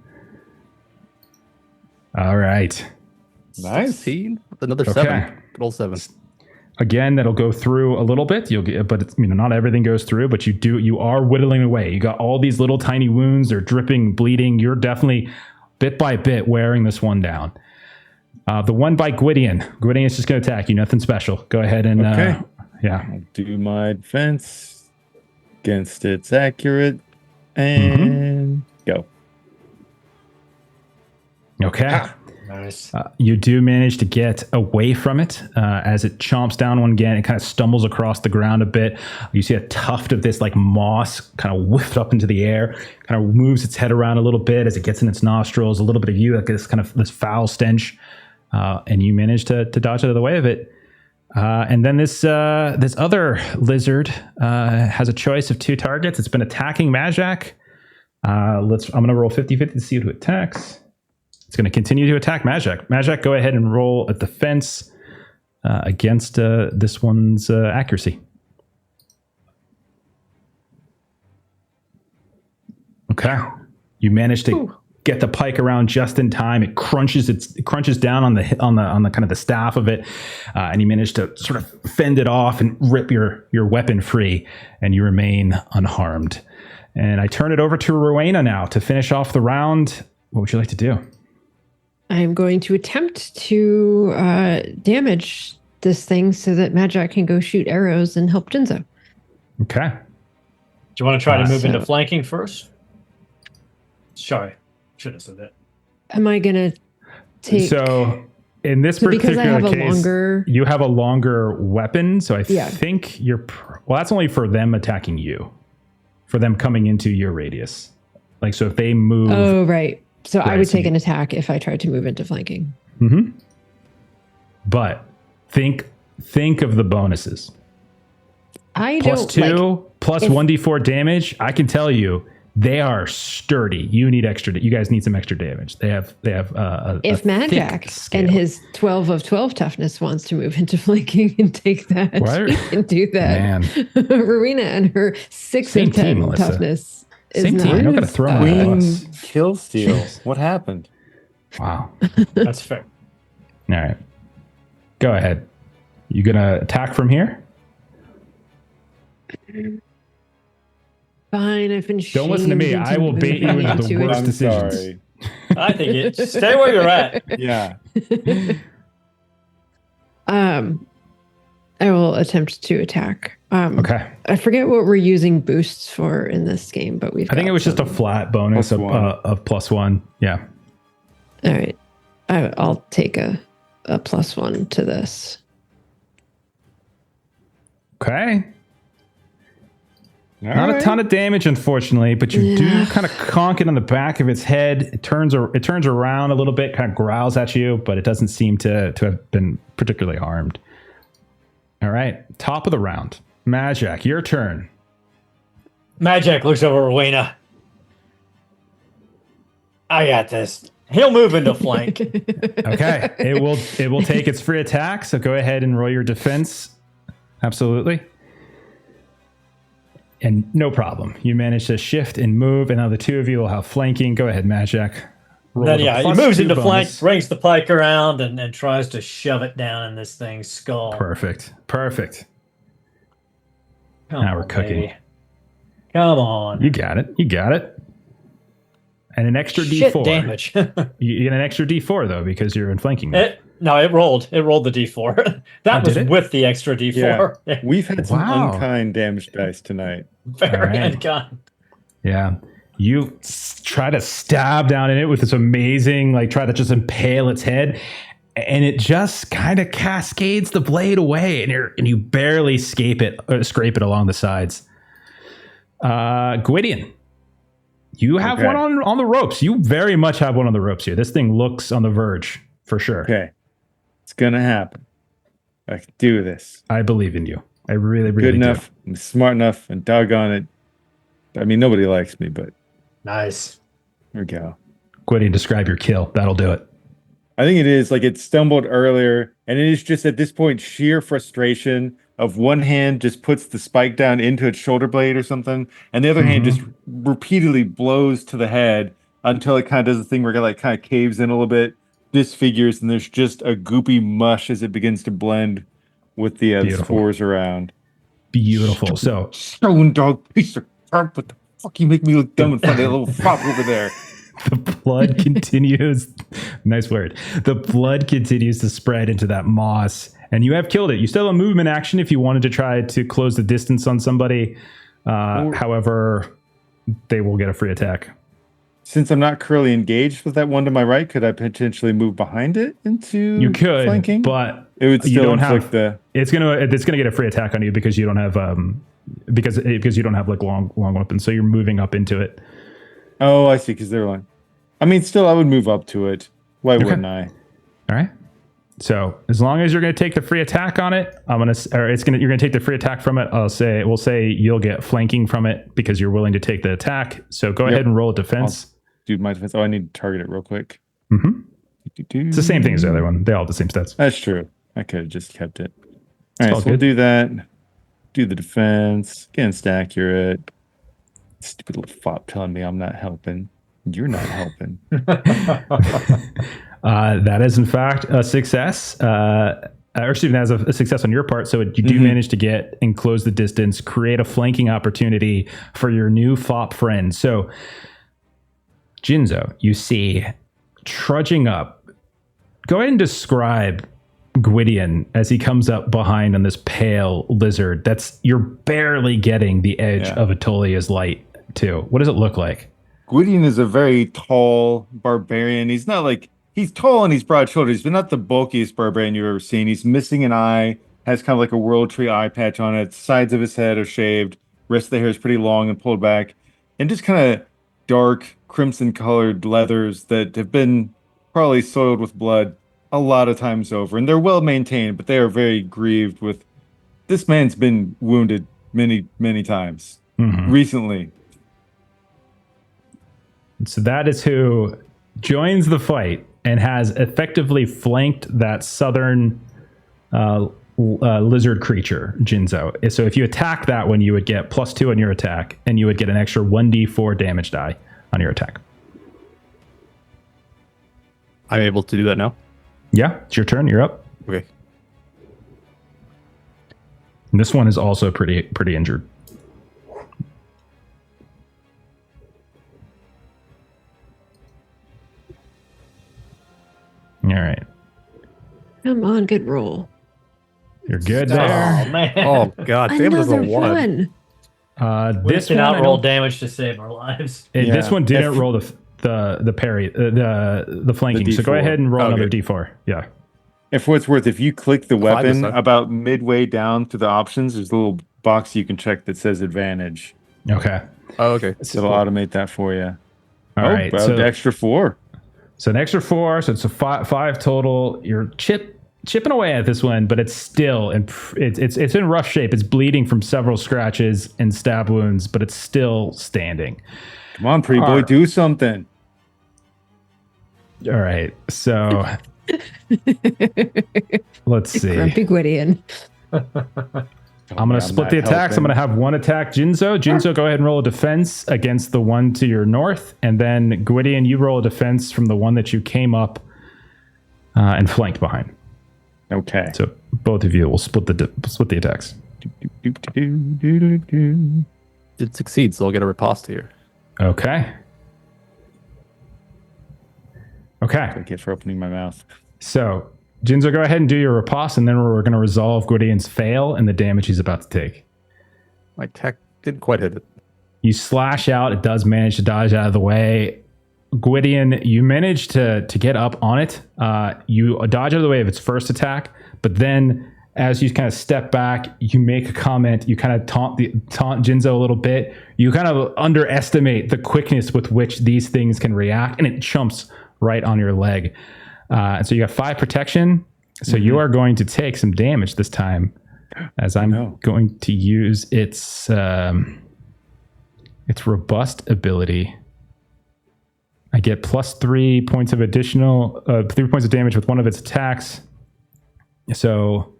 All right. Nice. 16, another 7. Good old 7. Again, that'll go through a little bit. You'll get, but it's, not everything goes through, but you are whittling away. You got all these little tiny wounds. They're dripping, bleeding. You're definitely bit by bit wearing this one down. The one by Gwydion. Gwydion is just going to attack you. Nothing special. Go ahead and I'll do my defense against its accurate and go. Okay. Nice. You do manage to get away from it as it chomps down one again. It kind of stumbles across the ground a bit. You see a tuft of this like moss kind of whiffed up into the air, kind of moves its head around a little bit as it gets in its nostrils. A little bit of you, like this foul stench, and you manage to dodge out of the way of it. And then this other lizard has a choice of 2 targets. It's been attacking Madjac. I'm going to roll 50-50 to see who attacks. It's going to continue to attack Madjac. Madjac, go ahead and roll a defense against this one's accuracy. Okay. You managed to get the pike around just in time. It crunches down on the kind of the staff of it, and you manage to sort of fend it off and rip your weapon free, and you remain unharmed. And I turn it over to Rowena now to finish off the round. What would you like to do? I'm going to attempt to damage this thing so that Madjac can go shoot arrows and help Jinzo. Okay. Do you want to try to move into flanking first? Sorry, should have said that. Am I going to take... So in this particular case, you have a longer weapon, so I think you're... Well, that's only for them attacking you. For them coming into your radius. Like, so if they move... Oh, right. So I would take an attack if I tried to move into flanking. Mm-hmm. But think of the bonuses. I plus don't 2 plus 1d4 damage. I can tell you, They are sturdy. You guys need some extra damage. They have if Madjac and his 12 of 12 toughness wants to move into flanking and take that, he can do that. Man. Rowena and her 6 Same of 10 team, Melissa. toughness Same is team. not I don't gotta throw my Queen bus. kill steal. What happened? Wow. That's fair. All right. Go ahead. You gonna attack from here? Fine. I've been Don't listen to me. shamed I will into bait you moving into the into it. worst I'm decisions. sorry. I think stay where you're at. Yeah. I will attempt to attack. Okay. I forget what we're using boosts for in this game, but I think it was just a flat bonus of +1. Yeah. All right. I'll take a +1 to this. Okay. Not a ton of damage, unfortunately, but you do kind of conk it on the back of its head. It turns around a little bit, kind of growls at you, but it doesn't seem to have been particularly harmed. All right, top of the round. Madjac, your turn. Madjac looks over Rowena. I got this. He'll move into flank. Okay, it will take its free attack, so go ahead and roll your defense. Absolutely. And no problem. You manage to shift and move, and now the two of you will have flanking. Go ahead, Madjac. Then he moves into flank, brings the pike around, and tries to shove it down in this thing's skull. Perfect. Come Now we're on, cooking. baby. Come on. You got it. And an extra Shit D4. damage. You get an extra D4 though because you're in flanking. It rolled. It rolled the D4. That was with the extra D4. Yeah. We've had some Wow. unkind damage dice tonight. Very Alright. unkind. Yeah. You try to stab down in it with this amazing, try to just impale its head, and it just kind of cascades the blade away, and you barely scrape it along the sides. Gwydion, you have one on the ropes. You very much have one on the ropes here. This thing looks on the verge for sure. Okay. It's gonna happen. I can do this. I believe in you. I really, really Good enough. do. I'm smart enough, and doggone it. I mean, nobody likes me, but Nice. here we go. Gwydion, describe your kill. That'll do it. I think it is it stumbled earlier, and it is just at this point sheer frustration of one hand just puts the spike down into its shoulder blade or something, and the other hand just repeatedly blows to the head until it kind of does the thing where it kind of caves in a little bit, disfigures, and there's just a goopy mush as it begins to blend with the spores around. Beautiful. So, Stone dog piece of crap! What the fuck you make me look dumb in front of that little fop over there? the blood continues. Nice word. The blood continues to spread into that moss, and you have killed it. You still have a movement action if you wanted to try to close the distance on somebody. However, they will get a free attack. Since I'm not currently engaged with that one to my right, could I potentially move behind it into You could, flanking? but It would you still don't inflict have the. It's gonna get a free attack on you because you don't have because you don't have long weapons, so you're moving up into it. Oh, I see. Because they're like, I mean, still, I would move up to it. Why wouldn't I? All right. So as long as you're going to take the free attack on it, you're going to take the free attack from it. We'll say you'll get flanking from it because you're willing to take the attack. So go ahead and roll a defense. I'll do my defense. Oh, I need to target it real quick. Mm-hmm. It's the same thing as the other one. They all have the same stats. That's true. I could have just kept it. All right, all so we'll good. do that. Do the defense. Against accurate. Stupid little fop telling me I'm not helping. You're not helping. That is, in fact, a success. Or excuse me, that is a success on your part. So you do manage to get and close the distance, create a flanking opportunity for your new fop friend. So, Jinzo, you see trudging up. Go ahead and describe Gwydion as he comes up behind on this pale lizard. You're barely getting the edge of Atolia's light too. What does it look like? Gwydion is a very tall barbarian. He's not he's tall and he's broad shoulders, but not the bulkiest barbarian you've ever seen. He's missing an eye, has kind of like a world tree eye patch on it. Sides of his head are shaved. Rest of the hair is pretty long and pulled back. And just kind of dark crimson colored leathers that have been probably soiled with blood a lot of times over. And they're well maintained, but they are very grieved with this man's been wounded many, many times recently. So that is who joins the fight and has effectively flanked that southern lizard creature, Jinzo. So if you attack that one, you would get +2 on your attack, and you would get an extra 1d4 damage die on your attack. I'm able to do that now. Yeah, it's your turn. You're up. Okay. And this one is also pretty injured. All right. Come on, good roll. You're good Oh, there. man. Oh god, damn it is a Another 1. one. We This can one, I outroll don't- damage to save our lives. This Yeah. one didn't roll the parry, the flanking. The So go D4. ahead and roll Okay. another d4. Yeah. If for what's worth, if you click the Five weapon is up. about midway down to the options, there's a little box you can check that says advantage. Okay. Oh, okay. So it'll automate that for you. All right. About So the extra 4. So an extra 4, so it's a five total. You're chipping away at this one, but it's still it's in rough shape. It's bleeding from several scratches and stab wounds, but it's still standing. Come on, pretty boy, Alright. do something. All right, so let's see. Grumpy Gwydion. I'm going to split the attacks. I'm going to have one attack Jinzo. Jinzo, go ahead and roll a defense against the one to your north, and then Gwydion, you roll a defense from the one that you came up and flanked behind. Okay. So both of you will split the attacks. It succeeds, so I'll get a riposte here. Okay. Okay. Thank you for opening my mouth. So, Jinzo, go ahead and do your riposte, and then we're going to resolve Gwydion's fail and the damage he's about to take. My attack didn't quite hit it. You slash out. It does manage to dodge out of the way. Gwydion, you manage to get up on it. You dodge out of the way of its first attack, but then as you kind of step back, you make a comment. You kind of taunt Jinzo a little bit. You kind of underestimate the quickness with which these things can react, and it chumps right on your leg. And so you got 5 protection. So you are going to take some damage this time, as I'm going to use its robust ability. I get +3 points of additional 3 points of damage with one of its attacks. So,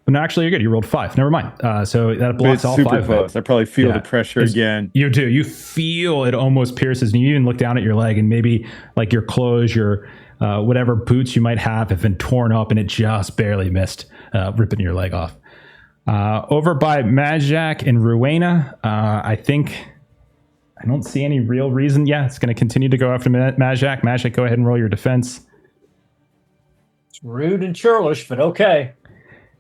no, actually, you're good. You rolled 5. Never mind. So that But blocks it's all super 5 of it. close. I probably feel Yeah. the pressure It's- again. You do. You feel it almost pierces, and you even look down at your leg, and maybe like your clothes, your whatever boots you might have been torn up, and it just barely missed ripping your leg off. Over by Madjac and Rowena, I don't see any real reason. Yeah, it's going to continue to go after Madjac. Madjac, go ahead and roll your defense. It's rude and churlish, but okay.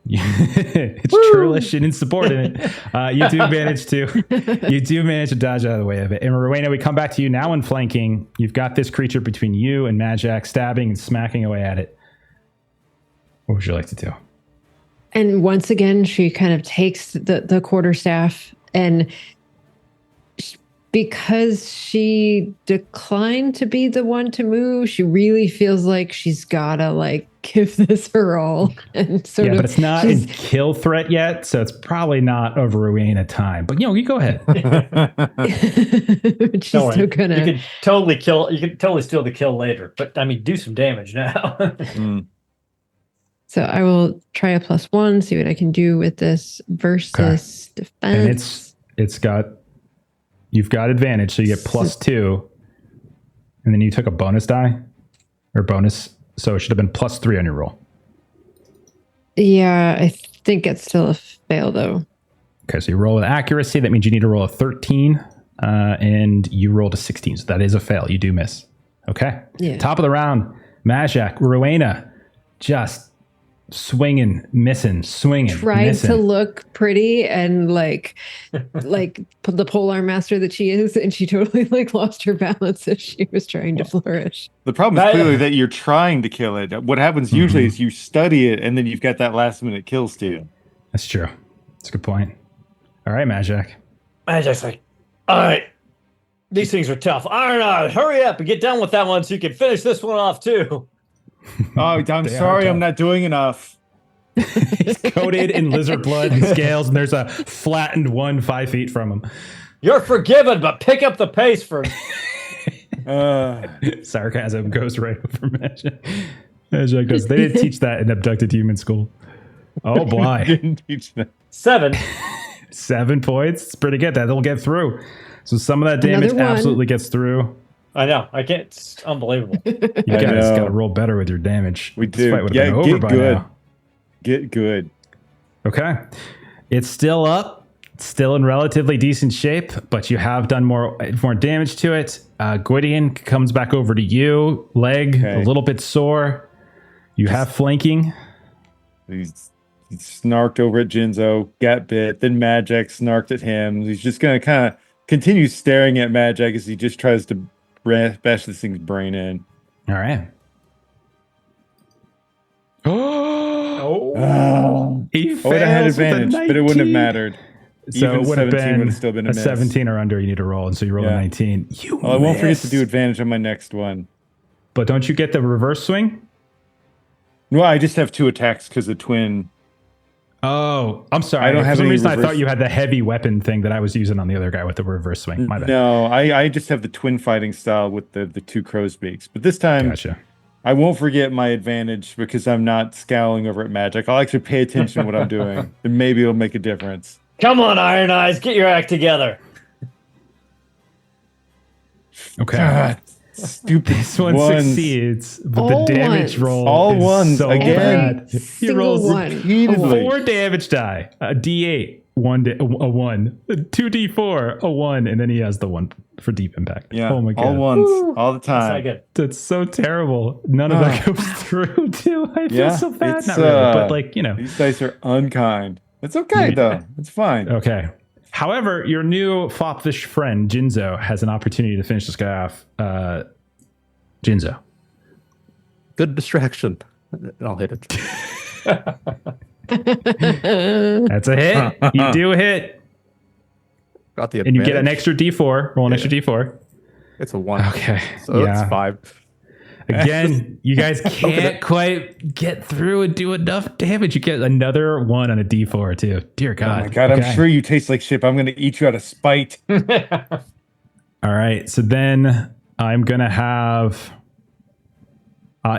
It's churlish and insubordinate. You do manage to dodge out of the way of it. And Rowena, we come back to you now in flanking. You've got this creature between you and Madjac, stabbing and smacking away at it. What would you like to do? And once again, she kind of takes the quarterstaff, and because she declined to be the one to move, she really feels like she's gotta like give this her all. And sort of, But it's not a kill threat yet, so it's probably not over Rowena time. But you go ahead. she's still gonna. You could totally kill. You could totally steal the kill later, but I mean, do some damage now. So I will try a +1, see what I can do with this versus defense. And you've got advantage, so you get +2, and then you took a bonus die or bonus, so it should have been +3 on your roll. Yeah, I think it's still a fail though. Okay, so you roll with accuracy. That means you need to roll a 13, and you rolled a 16, so that is a fail. You do miss. Okay. Yeah. Top of the round, Madjac, Rowena, just swinging, missing, swinging, Tried missing. to look pretty and like the polearm master that she is, and she totally like lost her balance as she was trying to flourish. The problem is clearly that you're trying to kill it. What happens usually is you study it, and then you've got that last minute kill steal. That's true. That's a good point. All right, Madjac. Madjac's like, all right, these things are tough. Iron Eye, hurry up and get done with that one so you can finish this one off too. Oh, I'm sorry, I'm not doing enough. He's coated in lizard blood and scales, and there's a flattened one 5 feet from him. You're forgiven, but pick up the pace for Sarcasm goes right over Madjac. Madjac goes, they didn't teach that in Abducted Human School. Oh boy. Didn't teach that. 7. 7 points. It's pretty good. That'll get through. So some of that damage Another one. absolutely gets through. I know. I can't. It's unbelievable. You I guys know. got to roll better with your damage. We This do. fight would have Yeah, been over get by good. now. Get good. Okay. It's still up. It's still in relatively decent shape, but you have done more damage to it. Gwydion comes back over to you. Leg Okay. a little bit sore. You have flanking. He snarked over at Jinzo, got bit. Then Madjac snarked at him. He's just going to kind of continue staring at Madjac as he just tries to bash this thing's brain in. All right. Oh. He I would have had fails with a advantage, but it wouldn't have 19. mattered. So Even it would have 17 been would have still been a miss. 17 or under you need to roll, and so you roll a Yeah. 19. You Well, I won't forget to do missed. advantage on my next one. But don't you get the reverse swing? Well, I just have 2 attacks because the twin. Oh, I'm sorry. I don't have For some any reason, I reverse- thought you had the heavy weapon thing that I was using on the other guy with the reverse swing. My bad. No, I just have the twin fighting style with the 2 crow's beaks. But this time, Gotcha. I won't forget my advantage because I'm not scowling over at Madjac. I'll actually pay attention to what I'm doing, and maybe it'll make a difference. Come on, Iron Eyes. Get your act together. Okay. God, stupid This one ones. succeeds, but All the damage ones. roll All is ones, so again. bad. He Single rolls one. repeatedly. 4 damage die, a D8, a 1, 2D4, a 1, and then he has the 1 for deep impact. Yeah, Oh my god. all ones, Woo. all the That's not time. good. That's so terrible. None of that goes through, too. I feel Yeah, so bad. it's, Not really, but like, you know. These dice are unkind. It's okay though. It's fine. Okay. However, your new foppish friend, Jinzo, has an opportunity to finish this guy off. Jinzo. Good distraction. I'll hit it. That's a hit. You do hit. Got the And you get an advantage. extra D4. Roll an extra D4. It's a 1. Okay. So yeah. that's 5. Again, you guys can't quite get through and do enough damage. You get another 1 on a D4 too. Dear Oh God. my god, Okay. I'm sure you taste like shit. But I'm going to eat you out of spite. All right. So then I'm going to have.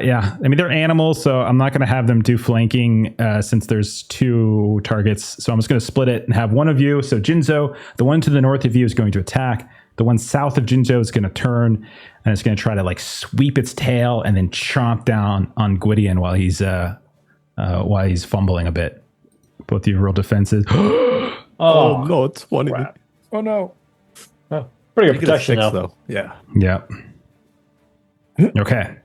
Yeah. I mean, they're animals, so I'm not going to have them do flanking since there's 2 targets. So I'm just going to split it and have one of you. So Jinzo, the one to the north of you is going to attack. The one south of Jinzo is going to turn and it's going to try to like sweep its tail and then chomp down on Gwydion while he's fumbling a bit. Both of you roll defenses. Oh, no, it's 20. crap. Oh no. Oh, pretty good You get a protection, 6, though. though. Yeah. Yep. Okay.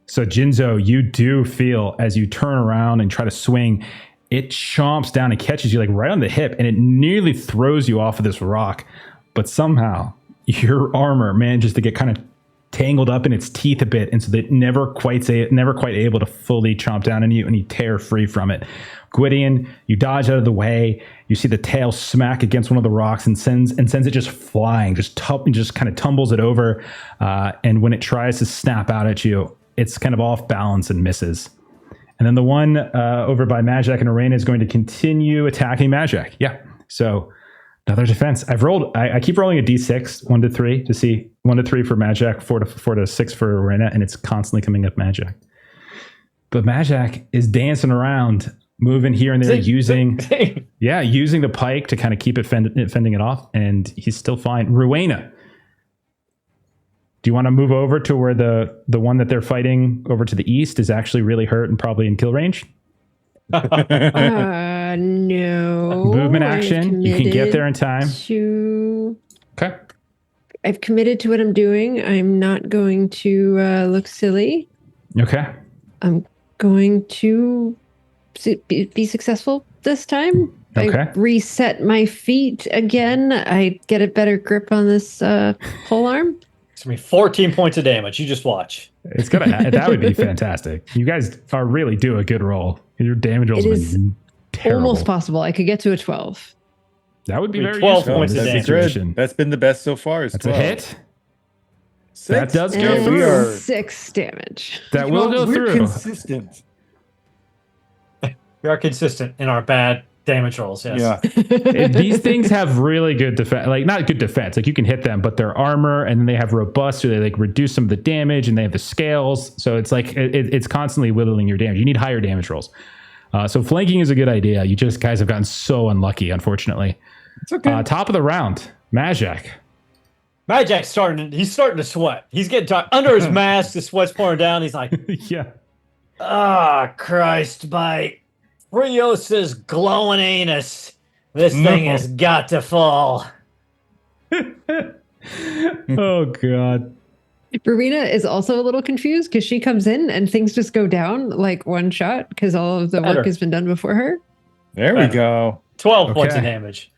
So Jinzo, you do feel as you turn around and try to swing, it chomps down and catches you like right on the hip, and it nearly throws you off of this rock. But somehow your armor manages to get kind of tangled up in its teeth a bit, and so that never quite able to fully chomp down on you, and you tear free from it. Gwydion, you dodge out of the way. You see the tail smack against one of the rocks and sends it just flying, just kind of tumbles it over. And when it tries to snap out at you, it's kind of off balance and misses. And then the one over by Madjac and Arena is going to continue attacking Madjac. Yeah. So another defense. I keep rolling a d6, 1 to 3 to see 1 to 3 for Madjac, 4 to 6 for Arena, and it's constantly coming up Madjac. But Madjac is dancing around, moving here and there, using the pike to kind of keep it fending it off, and he's still fine. Rowena, do you want to move over to where the one that they're fighting over to the east is actually really hurt and probably in kill range? No. Movement I've action. You can get there in time. Okay. I've committed to what I'm doing. I'm not going to look silly. Okay. I'm going to be successful this time. Okay. I reset my feet again. I get a better grip on this pole arm. It's going to be 14 points of damage. You just watch. It's gonna. That would be fantastic. You guys are really do a good roll. Your damage rolls It have is been terrible. Almost possible. I could get to a 12. That would be very 12 useful in points of this damage. situation. That's been the best so far. Is That's 12. a hit. Six. That does go And through. we are 6 damage. That will go we're through. consistent. We are consistent in our bad Damage rolls, yes. Yeah. These things have really good defense, like not good defense, like you can hit them, but their armor, and then they have robust, so they like reduce some of the damage, and they have the scales, so it's like it's constantly whittling your damage. You need higher damage rolls. So flanking is a good idea. You just guys have gotten so unlucky, unfortunately. It's okay. Top of the round, Madjac. Madjac's starting to sweat. He's getting tired. Under his mask, the sweat's pouring down. He's like, Yeah. Christ, by Rios's glowing anus, this thing has got to fall. Oh God. Rowena is also a little confused because she comes in and things just go down like one shot because all of the Better. work has been done before her. There we go. 12 points of Okay. damage.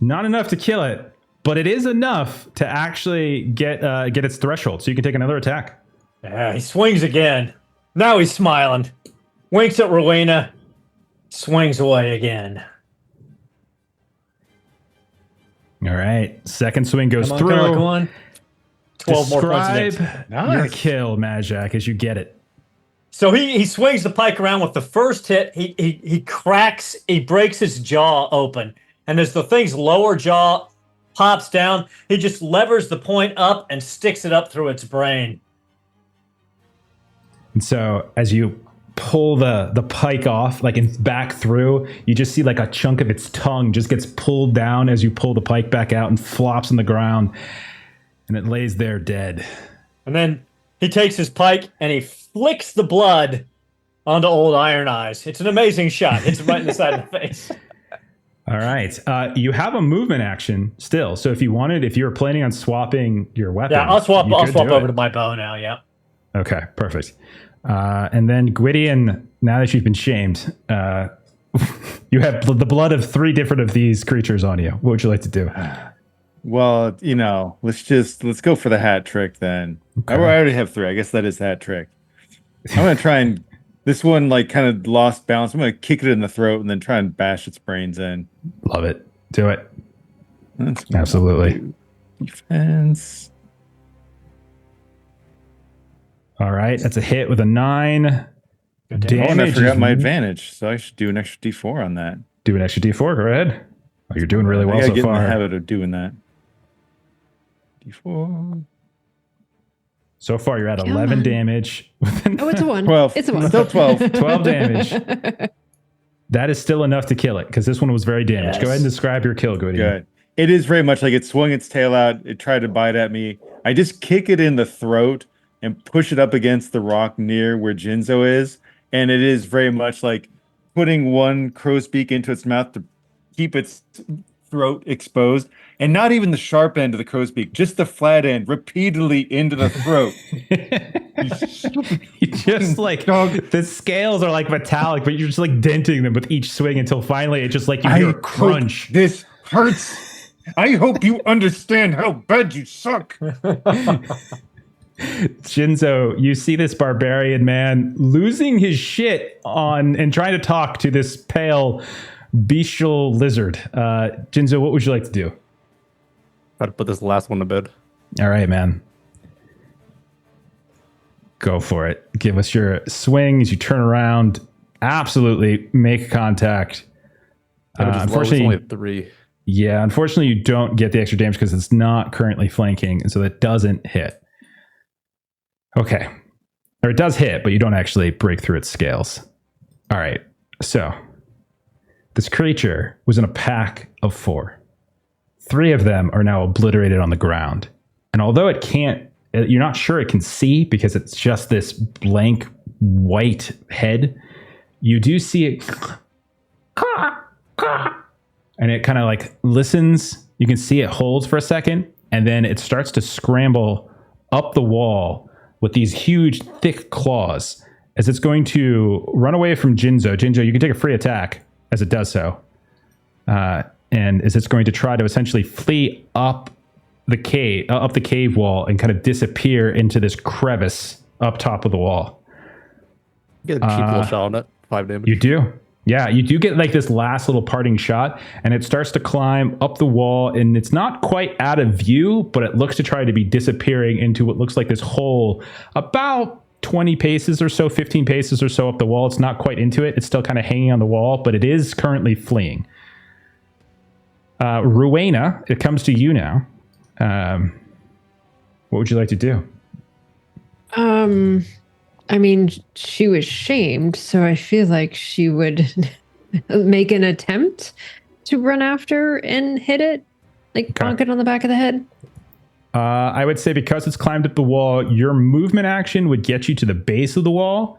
Not enough to kill it, but it is enough to actually get its threshold, so you can take another attack. Yeah, he swings again. Now he's smiling. Winks at Rowena. Swings away again. All right. Second swing goes Come on, through. come on. 12 more points of damage. Describe your Nice. kill, Madjac, as you get it. So he swings the pike around with the first hit. He cracks, he breaks his jaw open. And as the thing's lower jaw pops down, he just levers the point up and sticks it up through its brain. And so as you pull the pike off, like in back through, you just see like a chunk of its tongue just gets pulled down as you pull the pike back out and flops on the ground. And it lays there dead. And then he takes his pike and he flicks the blood onto old Iron Eyes. It's an amazing shot. It's right in the side of the face. All right. You have a movement action still. So if you were planning on swapping your weapon. Yeah, I'll swap you could do over it. to my bow now, yeah. Okay, perfect. And then Gwydion, now that you've been shamed, you have the blood of 3 different of these creatures on you. What would you like to do? Well, let's go for the hat trick then. Okay. I already have 3. I guess that is hat trick. I'm gonna try and this one like kind of lost balance. I'm gonna kick it in the throat and then try and bash its brains in. Love it. Do it. That's Absolutely. defense. All right, that's a hit with a 9. Good Oh, and I Damage forgot is- my advantage, so I should do an extra D4 on that. Do an extra D4. Go ahead. Oh, you're doing really I well gotta so get in the far. habit of doing that. D4. So far, you're at Come 11 on. damage. Oh, it's a 1. 12. It's a 1. Still 12. 12 damage. That is still enough to kill it because this one was very damaged. Yes. Go ahead and describe your kill, Gwydion. Good. It is very much like it swung its tail out. It tried to bite at me. I just kick it in the throat and push it up against the rock near where Jinzo is. And it is very much like putting one crow's beak into its mouth to keep its throat exposed. And not even the sharp end of the crow's beak, just the flat end repeatedly into the throat. You just like the scales are like metallic, but you're just like denting them with each swing until finally it just like you hear a crunch. This hurts. I hope you understand how bad you suck. Jinzo, you see this barbarian man losing his shit on and trying to talk to this pale bestial lizard. Jinzo, what would you like to do? Try to put this last one to bed. All right, man. Go for it. Give us your swing as you turn around. Absolutely make contact. Unfortunately, only 3. Yeah, unfortunately, you don't get the extra damage because it's not currently flanking, and so that doesn't hit. Okay. Or it does hit, but you don't actually break through its scales. All right. So this creature was in a pack of 4. 3 of them are now obliterated on the ground. And although it can't, you're not sure it can see because it's just this blank white head, you do see it. And it kind of like listens. You can see it holds for a second, and then it starts to scramble up the wall with these huge, thick claws as it's going to run away from Jinzo. Jinzo, you can take a free attack as it does so. And as it's going to try to essentially flee up the cave wall and kind of disappear into this crevice up top of the wall. Get a cheap little shot on it. 5 damage. You do. Yeah, you do get like this last little parting shot, and it starts to climb up the wall, and it's not quite out of view, but it looks to try to be disappearing into what looks like this hole about 20 paces or so, 15 paces or so up the wall. It's not quite into it. It's still kind of hanging on the wall, but it is currently fleeing. Rowena, it comes to you now. What would you like to do? I mean, she was shamed, so I feel like she would make an attempt to run after and hit it, like bonk it on the back of the head. I would say because it's climbed up the wall, your movement action would get you to the base of the wall.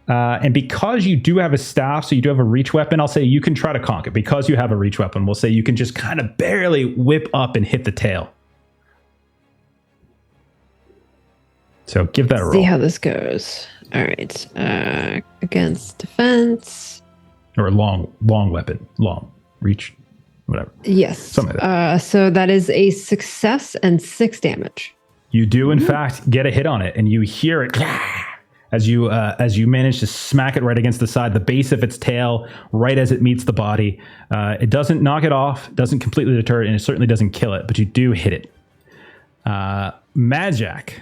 And because you do have a staff, so you do have a reach weapon, I'll say you can try to conk it. Because you have a reach weapon, we'll say you can just kind of barely whip up and hit the tail. So give that a roll. See how this goes. All right. Against defense. Or long weapon. Long. Reach. Whatever. Yes. Something like that. So that is a success and 6 damage. You do, in fact, get a hit on it, and you hear it as you manage to smack it right against the side, the base of its tail, right as it meets the body. It doesn't knock it off, doesn't completely deter it, and it certainly doesn't kill it, but you do hit it. Madjac.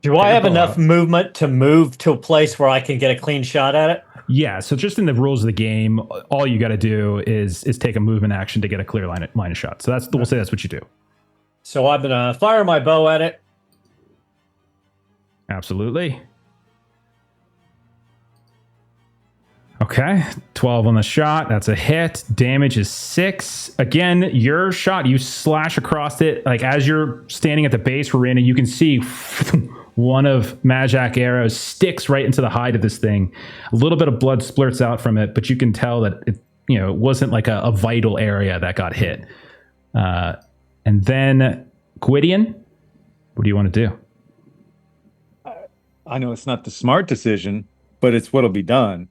Do I have enough movement to move to a place where I can get a clean shot at it? Yeah, so just in the rules of the game, all you got to do is take a movement action to get a clear line of shot. So we'll say that's what you do. So I'm going to fire my bow at it. Absolutely. Okay, 12 on the shot. That's a hit. Damage is 6. Again, your shot, you slash across it. Like as you're standing at the base, Rowena, you can see one of Madjac arrows sticks right into the hide of this thing. A little bit of blood splurts out from it, but you can tell that it wasn't like a vital area that got hit. And then Gwydion, what do you want to do? I know it's not the smart decision, but it's what'll be done.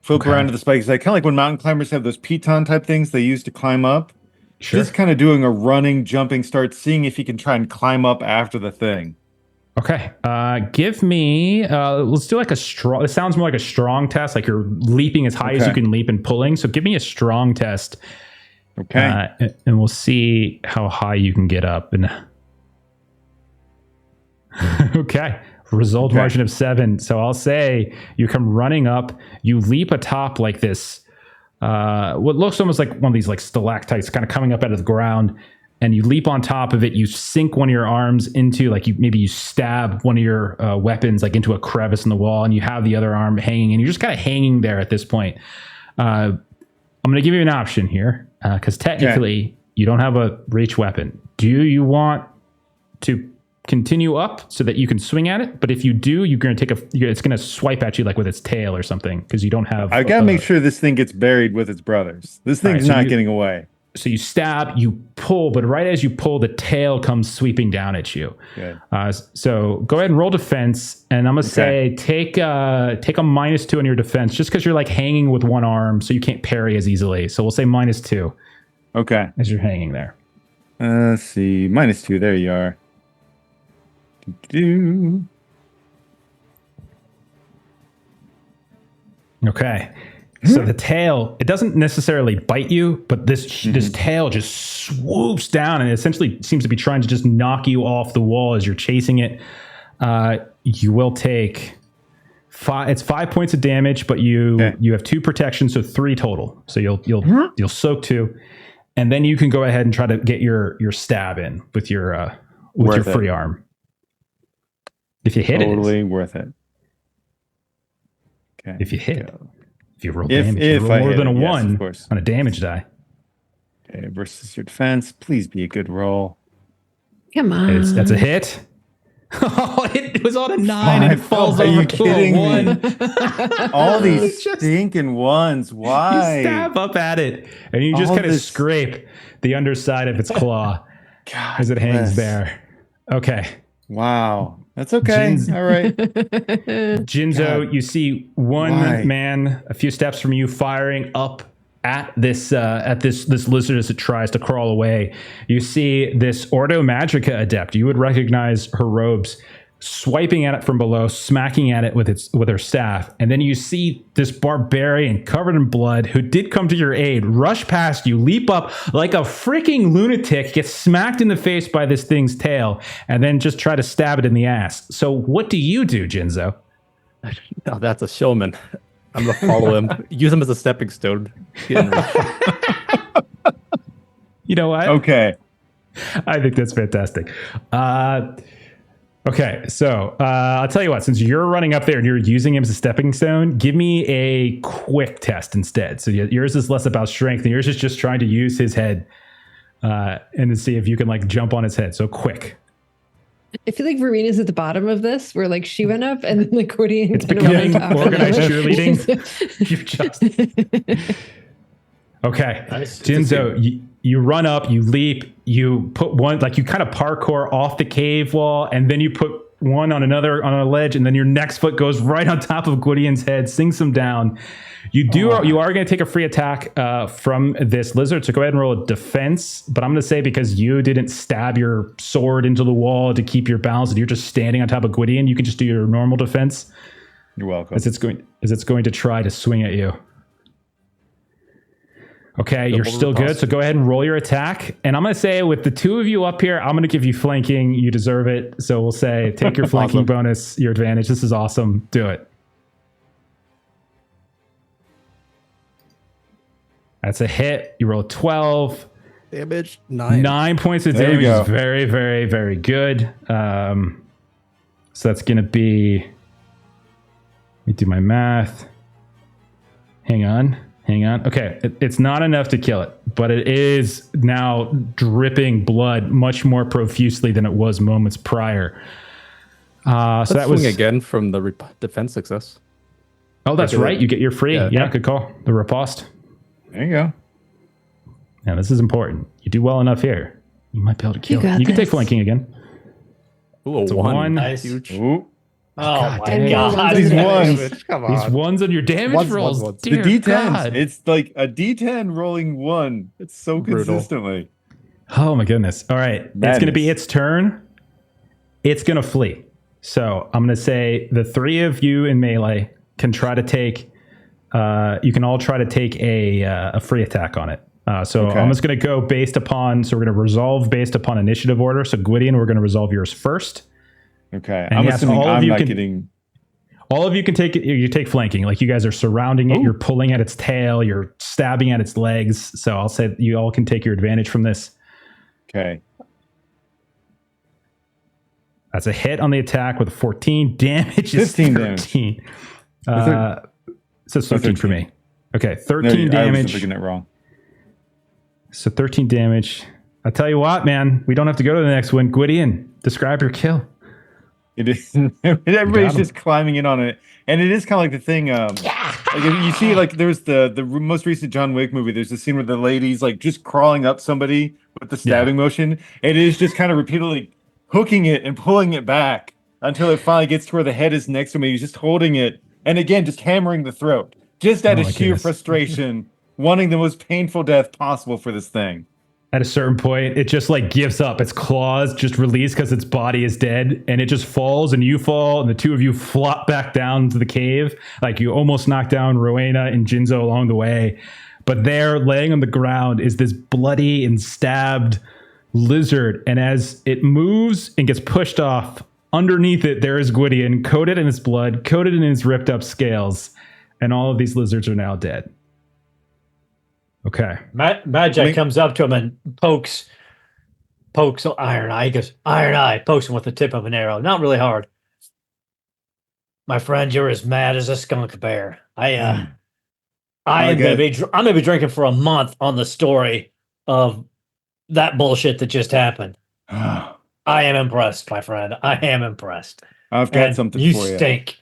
Flip around to the spikes. Like kind of like when mountain climbers have those piton type things they use to climb up. Sure. Just kind of doing a running, jumping start, seeing if he can try and climb up after the thing. Okay. Give me, let's do like a strong, it sounds more like a strong test, like you're leaping as high as you can leap and pulling. So give me a strong test. Okay. And we'll see how high you can get up. And okay. Result margin of 7. So I'll say you come running up, you leap atop like this, what looks almost like one of these like stalactites kind of coming up out of the ground, and you leap on top of it. You sink one of your arms into like you stab one of your weapons like into a crevice in the wall, and you have the other arm hanging, and you're just kind of hanging there at this point. I'm going to give you an option here because technically you don't have a reach weapon. Do you want to continue up so that you can swing at it? But if you do, you're going to it's going to swipe at you like with its tail or something because you don't have. I got to make sure this thing gets buried with its brothers. This thing's not getting away. So you stab, you pull, but right as you pull, the tail comes sweeping down at you. Good. So go ahead and roll defense, and I'm going to say take a -2 on your defense just because you're like hanging with one arm, so you can't parry as easily. So we'll say -2. Okay. As you're hanging there. Let's see. -2. There you are. Okay. So the tail, it doesn't necessarily bite you, but this tail just swoops down and essentially seems to be trying to just knock you off the wall as you're chasing it. You will take 5 points of damage, but you have 2 protections, so 3 total. So you'll soak 2, and then you can go ahead and try to get your stab in with your free arm. If you hit it, totally worth it. Okay. If you hit, if you roll damage, you roll more than a 1 on a damage die. Okay, versus your defense. Please be a good roll. Come on. That's a hit. Oh, it was on a 9 and it falls Are over you to kidding a 1. me? All these stinking ones. Why? You stab up at it, and you just kind of scrape the underside of its claw as it hangs there. Okay. Wow. That's okay. All right. Jinzo, you see one man a few steps from you firing up at this lizard as it tries to crawl away. You see this Ordo Magica adept. You would recognize her robes swiping at it from below, smacking at it with her staff, and then you see this barbarian covered in blood who did come to your aid, rush past you, leap up like a freaking lunatic, get smacked in the face by this thing's tail, and then just try to stab it in the ass. So what do you do, Jinzo? Now that's a showman. I'm gonna follow him. Use him as a stepping stone. You know what? Okay. I think that's fantastic. Okay, so I'll tell you what, since you're running up there and you're using him as a stepping stone, give me a quick test instead. So yours is less about strength, and yours is just trying to use his head and to see if you can like jump on his head. So quick. I feel like Verena's at the bottom of this, where like she went up and then the Cordian It's kind of went becoming on top. organized cheerleading. You just... Okay, Nice. Jinzo, you run up, you leap, you put one, like you kind of parkour off the cave wall, and then you put one on a ledge, and then your next foot goes right on top of Gwydion's head, sinks him down. You are going to take a free attack from this lizard, so go ahead and roll a defense. But I'm going to say because you didn't stab your sword into the wall to keep your balance, and you're just standing on top of Gwydion, you can just do your normal defense. You're welcome. As it's going to try to swing at you. Okay, you're still good. So go ahead and roll your attack. And I'm going to say with the two of you up here, I'm going to give you flanking. You deserve it. So we'll say take your flanking Awesome. bonus, your advantage. This is awesome. Do it. That's a hit. You roll 12. Damage 9. 9 points of There you damage is go. very, very, very good. So that's going to be... Let me do my math. Hang on. Okay, it's not enough to kill it, but it is now dripping blood much more profusely than it was moments prior. So that was again from the defense success. Oh, that's right. You get your free. Yeah. Yeah, good call. The riposte. There you go. Now this is important. You do well enough here. You might be able to kill got it. You can take this. flanking again. Ooh, a It's a 1. one. Nice. Huge. Ooh. Oh my dang. god. These Damage. ones. Come These ones on your damage rolls. ones. Dear The D10s. God. It's like a D10 rolling 1. It's so Brutal. consistently. Oh my goodness. All right. It's going to be Madness. its turn. It's going to flee. So I'm going to say the three of you in melee can try to take, you can all try to take a free attack on it. So Okay. I'm just going to go based upon, so we're going to resolve based upon initiative order. So Gwydion, we're going to resolve yours first. Okay. And I'm yes, assuming all of I'm you not can- getting... All of you can take it. You take flanking. Like you guys are surrounding it. Ooh. You're pulling at its tail. You're stabbing at its legs. So I'll say you all can take your advantage from this. Okay. That's a hit on the attack with a 14. Damage is 15 damage. 13. It says 13 for 13. me. Okay, No, 13 I was damage. looking at it wrong. So 13 damage. I tell you what, man, we don't have to go to the next one. Gwydion, describe your kill. It is. Everybody's him. just climbing in on it, and it is kind of like the thing. Like you see, like there's the most recent John Wick movie. There's a scene where the lady's like just crawling up somebody with the stabbing motion. It is just kind of repeatedly hooking it and pulling it back until it finally gets to where the head is next to me. He's just holding it, and again, just hammering the throat, just out Oh of my sheer goodness. frustration, wanting the most painful death possible for this thing. At a certain point, it just like gives up. Its claws just release because its body is dead, and it just falls, and you fall, and the two of you flop back down to the cave. Like you almost knock down Rowena and Jinzo along the way. But there, laying on the ground, is this bloody and stabbed lizard. And as it moves and gets pushed off, underneath it, there is Gwydion, coated in its blood, coated in its ripped up scales. And all of these lizards are now dead. Okay. Madjac comes up to him and pokes Iron Eye. He goes, Iron Eye, pokes him with the tip of an arrow. Not really hard. My friend, you're as mad as a skunk bear. I'm gonna be drinking for a month on the story of that bullshit that just happened. I am impressed, my friend. I am impressed. I've got And something you for you. stink.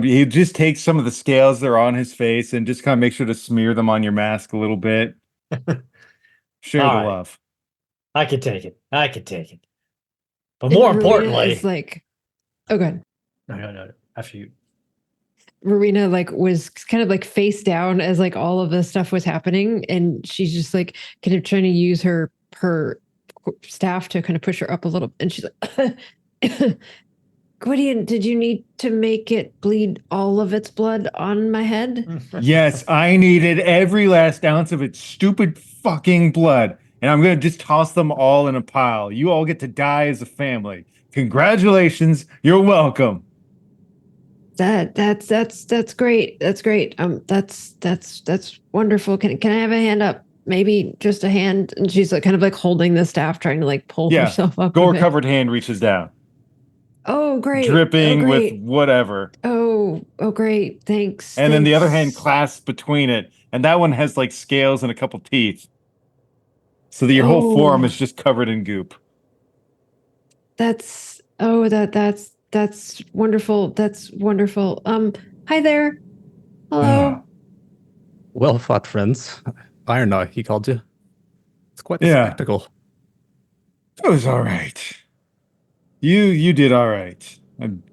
He just takes some of the scales that are on his face and just kind of make sure to smear them on your mask a little bit. Share All the right. love. I could take it. But And more Rowena importantly, is like, oh, go ahead. no. After you. Rowena like was kind of like face down as like all of this stuff was happening, and she's just like kind of trying to use her staff to kind of push her up a little, and she's like Gwydion, did you need to make it bleed all of its blood on my head? Yes, I needed every last ounce of its stupid fucking blood. And I'm going to just toss them all in a pile. You all get to die as a family. Congratulations. You're welcome. That's great. That's great. That's wonderful. Can I have a hand up? Maybe just a hand. And she's like kind of like holding the staff, trying to like pull herself up. Gore-covered hand reaches down. Oh, great. Dripping great. with whatever. Oh, great. Thanks. And then the other hand clasps between it. And that one has like scales and a couple teeth. So that your whole form is just covered in goop. That's wonderful. That's wonderful. Hi there. Hello. Well fought, friends. Iron Eye, he called you. It's quite the spectacle. It was all right. You did all right. I'm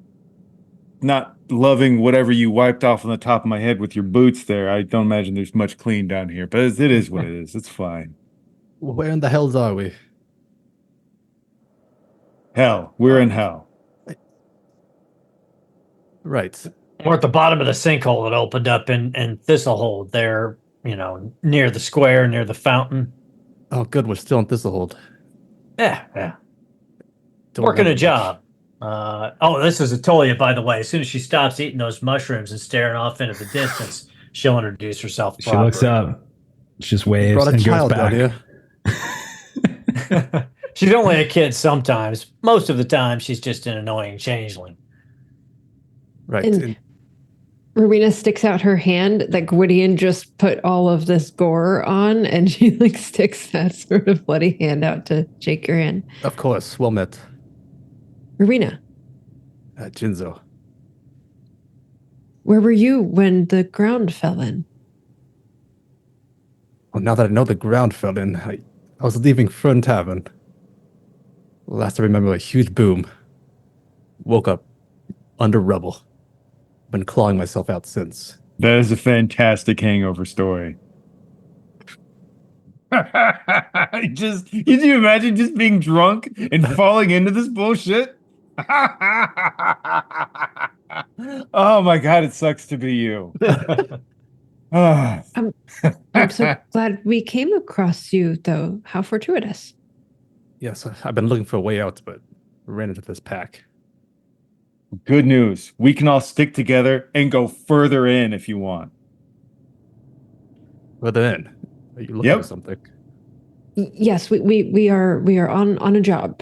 not loving whatever you wiped off on the top of my head with your boots there. I don't imagine there's much clean down here, but it is what it is. It's fine. Where in the hells are we? Hell. We're in hell. Right. We're at the bottom of the sinkhole that opened up in Thistlehold there, near the square, near the fountain. Oh, good. We're still in Thistlehold. Yeah. Don't Working a remember job. This is Atolia, by the way. As soon as she stops eating those mushrooms and staring off into the distance, she'll introduce herself. She looks up, she just waves brought a and child goes back. out here. She's only a kid sometimes. Most of the time, she's just an annoying changeling. Right. And Rowena sticks out her hand that Gwydion just put all of this gore on, and she like sticks that sort of bloody hand out to shake your hand. Of course. Well met. Rowena, Jinzo. where were you when the ground fell in? Well, now that I know the ground fell in, I was leaving Fern Tavern. Last I remember, a huge boom. Woke up under rubble. Been clawing myself out since. That is a fantastic hangover story. Can you imagine just being drunk and falling into this bullshit? Oh my God, it sucks to be you. I'm so glad we came across you, though. How fortuitous. Yes, I've been looking for a way out, but ran into this pack. Good news. We can all stick together and go further in if you want. Further in. Are you looking for something? Yes, we are on a job,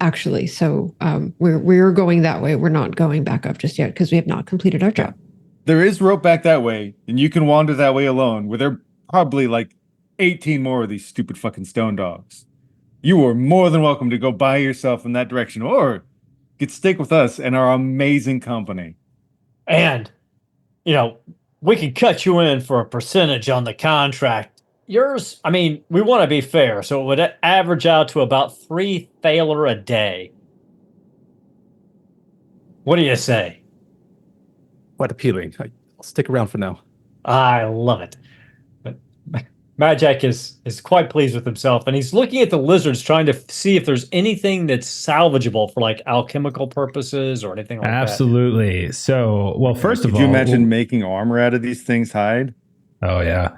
actually. So we're going that way. We're not going back up just yet because we have not completed our job. There is rope back that way, and you can wander that way alone, where there are probably like 18 more of these stupid fucking stone dogs. You are more than welcome to go by yourself in that direction, or you could stick with us and our amazing company. And, we can cut you in for a percentage on the contract. Yours, we want to be fair, so it would average out to about 3 thaler a day. What do you say? Quite appealing. I'll stick around for now. I love it. But Madjac is quite pleased with himself, and he's looking at the lizards, trying to see if there's anything that's salvageable for like alchemical purposes or anything like that. Absolutely. So, well, first of all, could you imagine making armor out of these things hide? Oh yeah.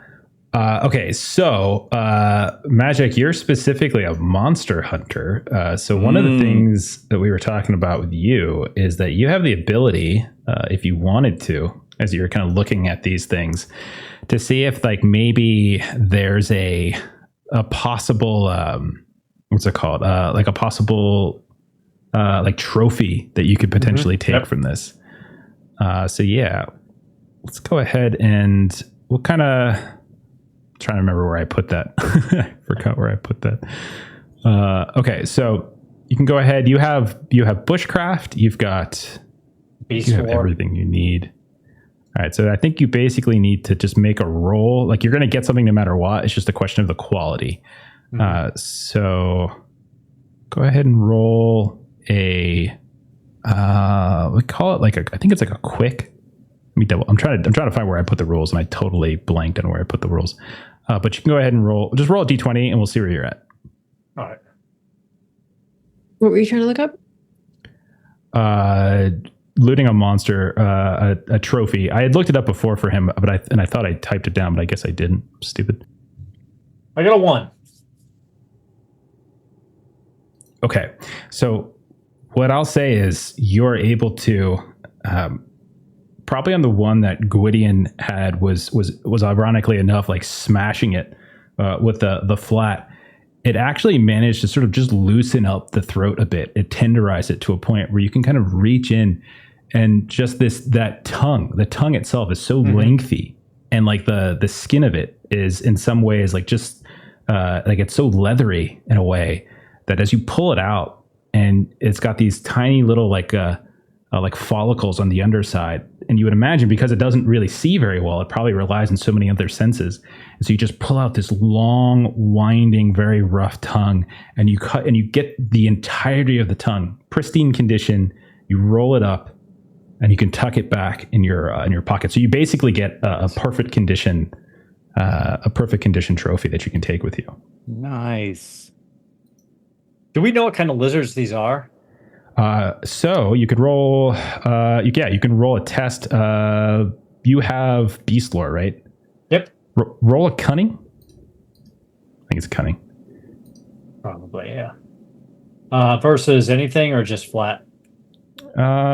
Okay, so Madjac, you're specifically a monster hunter. So one of the things that we were talking about with you is that you have the ability, if you wanted to, as you're kind of looking at these things, to see if like maybe there's a possible what's it called? Like a possible like trophy that you could potentially take from this. So yeah, let's go ahead and we'll kind of. Trying to remember where I put that. I forgot where I put that. Okay, so you can go ahead. You have bushcraft. You have everything you need. All right, so I think you basically need to just make a roll. Like you're going to get something no matter what. It's just a question of the quality. So go ahead and roll a. We call it like I think it's like a quick. Let me double. I'm trying to find where I put the rules, and I totally blanked on where I put the rules. But you can go ahead and roll. Just roll a d20, and we'll see where you're at. All right. What were you trying to look up? looting a monster, a trophy. I had looked it up before for him, but I thought I typed it down, but I guess I didn't. Stupid. I got a 1. Okay, so what I'll say is you're able to, probably on the one that Gwydion had was ironically enough like smashing it with the flat. It actually managed to sort of just loosen up the throat a bit. It tenderized it to a point where you can kind of reach in, and just the tongue itself is so lengthy, and like the skin of it is in some ways like just like it's so leathery in a way that as you pull it out, and it's got these tiny little like follicles on the underside, and you would imagine because it doesn't really see very well, it probably relies on so many other senses. And so you just pull out this long, winding, very rough tongue, and you cut, and you get the entirety of the tongue, pristine condition. You roll it up, and you can tuck it back in your pocket. So you basically get a perfect condition trophy that you can take with you. Nice. Do we know what kind of lizards these are? So you could roll. You can roll a test. You have beast lore, right? Yep. Roll a cunning. I think it's cunning. Probably, yeah. Versus anything or just flat?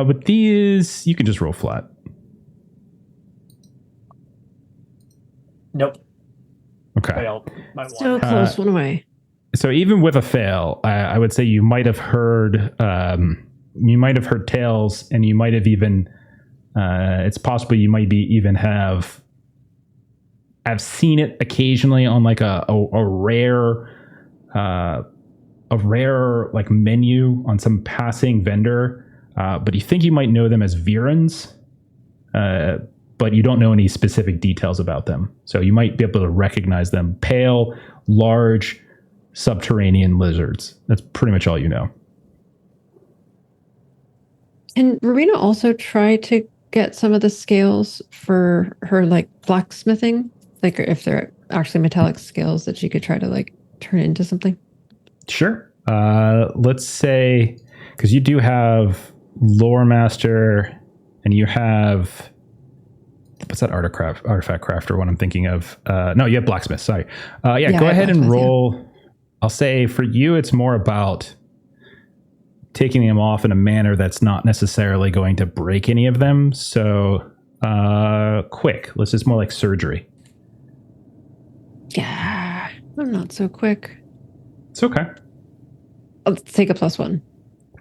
With these, you can just roll flat. Nope. Okay. Failed. Might Still want. close one away. So even with a fail, I would say you might have heard tales, and you might have even. It's possible you might be even have seen it occasionally on like a rare like menu on some passing vendor, but you think you might know them as Virans, but you don't know any specific details about them. So you might be able to recognize them. Pale, large, subterranean lizards. That's pretty much all you know. Can Rowena also try to get some of the scales for her like blacksmithing? Like if they're actually metallic scales that she could try to like turn into something? Sure. Let's say, because you do have Lore Master, and you have, what's that artifact crafter one I'm thinking of? No, you have Blacksmith. Sorry. Yeah, go ahead and roll. Yeah. I'll say for you, it's more about taking them off in a manner that's not necessarily going to break any of them. So quick. Let's just more like surgery. Yeah, I'm not so quick. It's okay. I'll take a +1.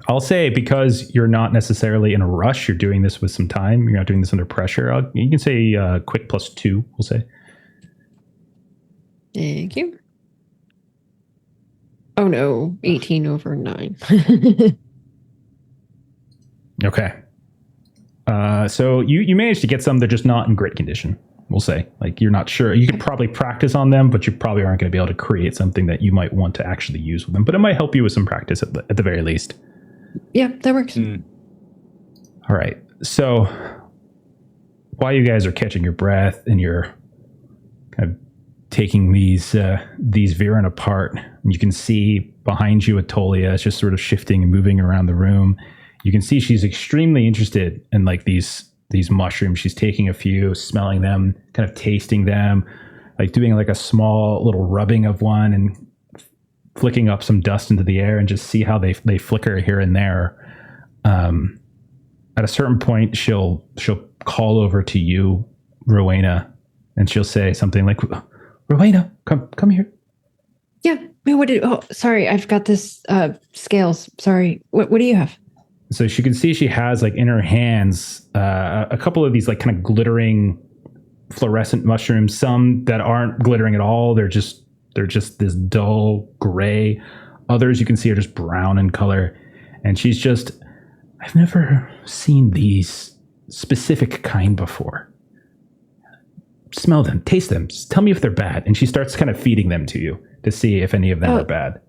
I'll say because you're not necessarily in a rush, you're doing this with some time. You're not doing this under pressure. You can say quick +2, we'll say. Thank you. Oh no, 18 over 9. Okay. So you managed to get some. They're just not in great condition, we'll say. Like you're not sure. You could probably practice on them, but you probably aren't going to be able to create something that you might want to actually use with them. But it might help you with some practice at the very least. Yeah, that works. All right. So while you guys are catching your breath and you're kind of taking these Viren apart, you can see behind you Atolia is just sort of shifting and moving around the room. You can see she's extremely interested in like these mushrooms. She's taking a few, smelling them, kind of tasting them, like doing like a small little rubbing of one and flicking up some dust into the air, and just see how they flicker here and there. At a certain point, she'll call over to you, Rowena, and she'll say something like, "Rowena, come here." Yeah. Sorry, I've got this scales. Sorry. What do you have? So she can see she has like in her hands a couple of these like kind of glittering fluorescent mushrooms. Some that aren't glittering at all. They're just this dull gray. Others you can see are just brown in color. And she's just, I've never seen these specific kind before. Smell them, taste them, tell me if they're bad. And she starts kind of feeding them to you to see if any of them are bad.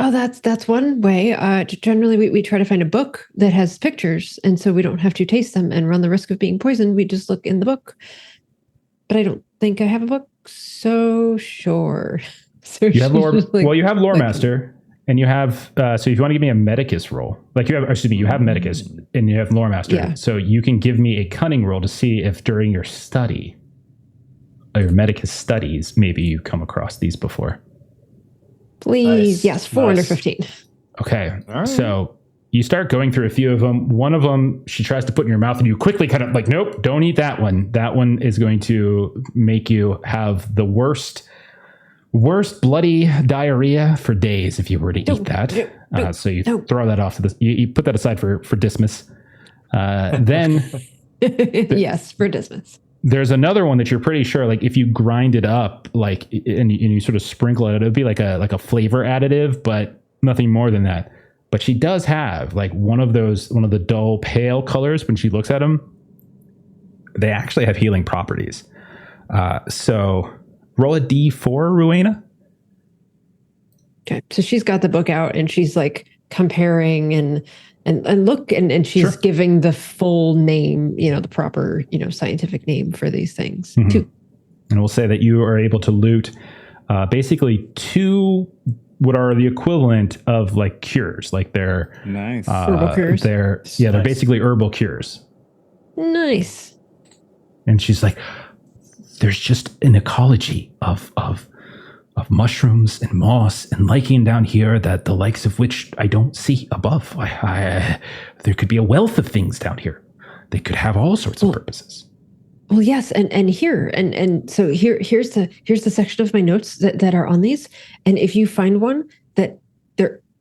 Oh, that's one way. Generally, we try to find a book that has pictures, and so we don't have to taste them and run the risk of being poisoned. We just look in the book. But I don't think I have a book, so sure. So you have lore. Well, you have Lore Master, And you have, so if you want to give me a Medicus roll, like you have, excuse me, you have Medicus and you have Lore Master. Yeah. So you can give me a cunning roll to see if during your study, or your Medicus studies, maybe you come across these before. Please. Nice, Yes, 4 under nice. 15. Okay. All right. So you start going through a few of them. One of them, she tries to put in your mouth and you quickly kind of like, nope, don't eat that one. That one is going to make you have the worst bloody diarrhea for days if you were to eat that. So you throw that off to this. You put that aside for Dismas. Then Yes, for Dismas. there's another one that you're pretty sure, like if you grind it up, like and you sort of sprinkle it, it'd be like a flavor additive, but nothing more than that. But she does have like one of the dull pale colors when she looks at them. They actually have healing properties. So roll a D4, Rowena. Okay. So she's got the book out and she's like comparing and look and she's Sure. giving the full name, the proper, scientific name for these things. Mhm. Too. And we'll say that you are able to loot basically 2 what are the equivalent of like cures, like they're Nice. Herbal cures. They're Nice. basically herbal cures. Nice. And she's like, there's just an ecology of mushrooms and moss and lichen down here that the likes of which I don't see above. There could be a wealth of things down here. They could have all sorts of purposes. Well, yes, and here and so here's the section of my notes that are on these. And if you find one that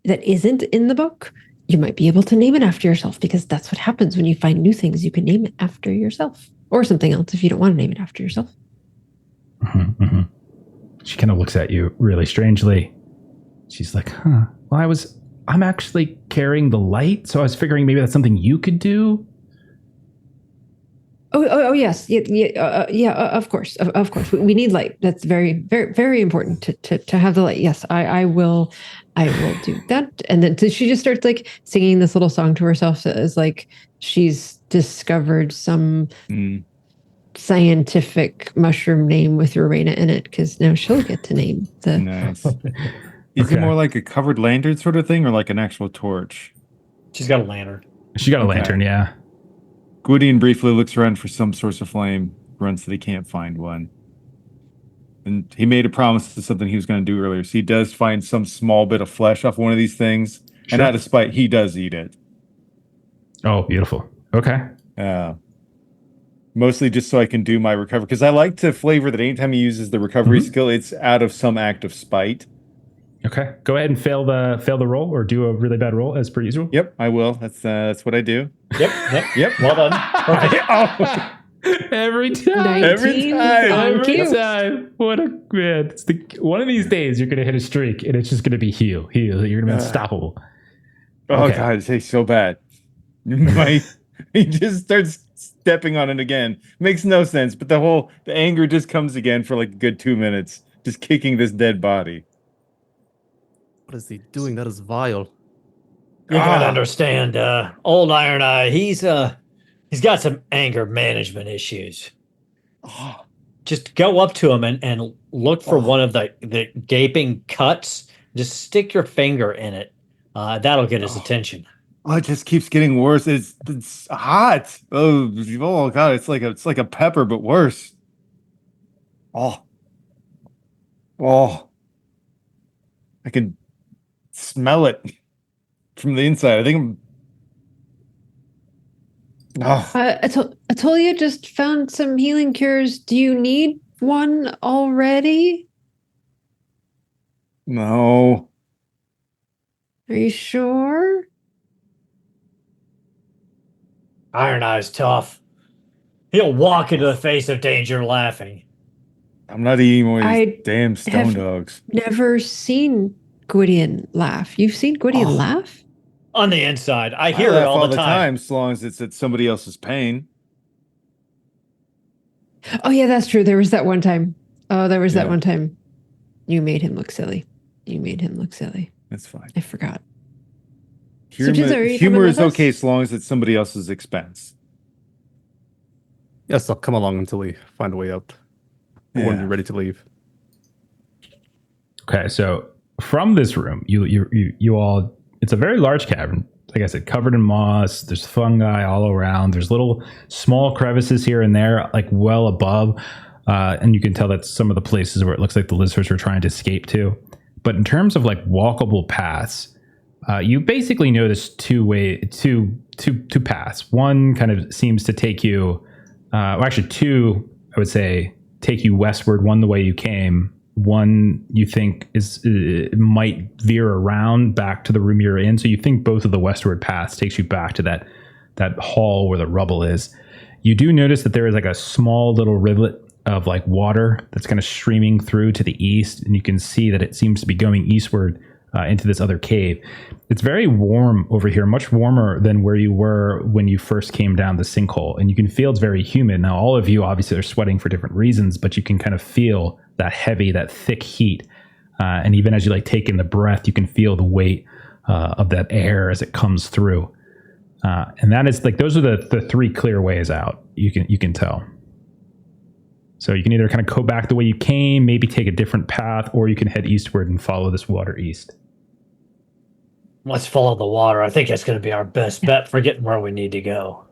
isn't in the book, you might be able to name it after yourself, because that's what happens when you find new things. You can name it after yourself or something else if you don't want to name it after yourself. Mm-hmm, mm-hmm. She kind of looks at you really strangely. She's like, huh, well, I'm actually carrying the light, so I was figuring maybe that's something you could do. Oh yes, yeah, of course. We need light. That's very, very, very important to have the light. Yes, I will do that. And then she just starts like singing this little song to herself as like she's discovered some scientific mushroom name with Rowena in it, because now she'll get to name the. Nice. Is it more like a covered lantern sort of thing, or like an actual torch? She's got a lantern. She got a lantern, yeah. Gwydion briefly looks around for some source of flame, grunts that he can't find one. And he made a promise to something he was going to do earlier. So he does find some small bit of flesh off one of these things. Sure. And out of spite, he does eat it. Oh, beautiful. Okay. Mostly just so I can do my recovery. Because I like to flavor that anytime he uses the recovery skill, it's out of some act of spite. Okay. Go ahead and fail the roll, or do a really bad roll as per usual. Yep, I will. That's what I do. Yep. Well done. Perfect. Every time. 19 on cue. Every time. What a man. One of these days you're gonna hit a streak and it's just gonna be heal. You're gonna be unstoppable. Oh Okay. God, it tastes so bad. He just starts stepping on it again. Makes no sense, but the anger just comes again for like a good 2 minutes, just kicking this dead body. What is he doing? That is vile. You gotta understand, old Iron Eye, he's got some anger management issues. Just go up to him and look for one of the gaping cuts. Just stick your finger in it. That'll get his attention. Oh, it just keeps getting worse. It's hot. Oh God, it's like a pepper, but worse. Oh, I can smell it from the inside. I think Atolia just found some healing cures. Do you need one already? no. Are you sure? Iron Eye's tough. He'll walk into the face of danger laughing. I'm not eating more of I these damn stone have- dogs. Never seen Gwydion laugh. You've seen Gwydion laugh? On the inside, I hear laugh it all the time. as long as it's at somebody else's pain. Oh yeah, that's true. There was that one time. Oh, there was that Yeah. one time. You made him look silly. That's fine. I forgot. Humor, Jinzo, are you humor coming is with us? okay as long as it's somebody else's expense. Yes, I'll come along until we find a way out. Or when Yeah. you're ready to leave. Okay, so from this room, you all, it's a very large cavern. Like I said, covered in moss. There's fungi all around. There's little small crevices here and there, like well above. And you can tell that's some of the places where it looks like the lizards were trying to escape to. But in terms of like walkable paths, you basically notice two paths. One kind of seems to take you, well, actually two, I would say, take you westward. One the way you came. One you think might veer around back to the room you're in. So you think both of the westward paths takes you back to that hall where the rubble is. You do notice that there is like a small little rivulet of like water that's kind of streaming through to the east, and you can see that it seems to be going eastward into this other cave. It's very warm over here, much warmer than where you were when you first came down the sinkhole, and you can feel it's very humid. Now, all of you obviously are sweating for different reasons, but you can kind of feel that heavy, that thick heat, and even as you like take in the breath, you can feel the weight of that air as it comes through. And that is like, those are the three clear ways out. You can tell. So you can either kind of go back the way you came, maybe take a different path, or you can head eastward and follow this water east. Let's follow the water. I think that's going to be our best bet for getting where we need to go.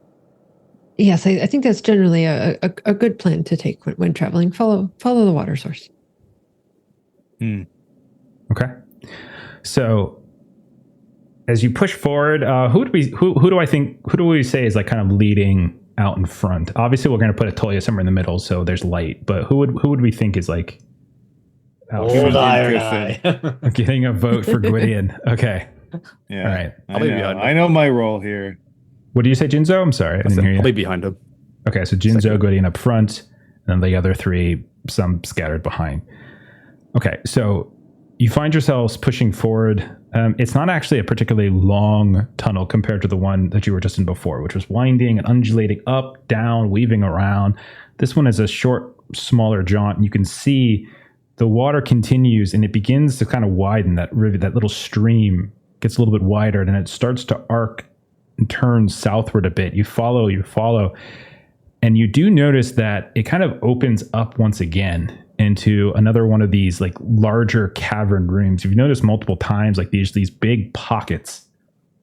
Yes, I think that's generally a good plan to take when traveling. Follow the water source. Okay. So as you push forward, who do we say is like kind of leading out in front? Obviously, we're going to put Atolia somewhere in the middle, so there's light. But who would we think is like out Old front? Iron Eye. Getting a vote for Gwydion. Okay. Yeah. All right. I know my role here. What do you say, Jinzo? I'm sorry, I didn't hear you. I'll be behind him. Okay, so Jinzo, Gwydion up front, and then the other three, some scattered behind. Okay, so you find yourselves pushing forward. It's not actually a particularly long tunnel compared to the one that you were just in before, which was winding and undulating up, down, weaving around. This one is a short, smaller jaunt, and you can see the water continues, and it begins to kind of widen. That river, that little stream gets a little bit wider, and it starts to arc and turn southward a bit. You follow, and you do notice that it kind of opens up once again into another one of these like larger cavern rooms. You've noticed multiple times like these big pockets,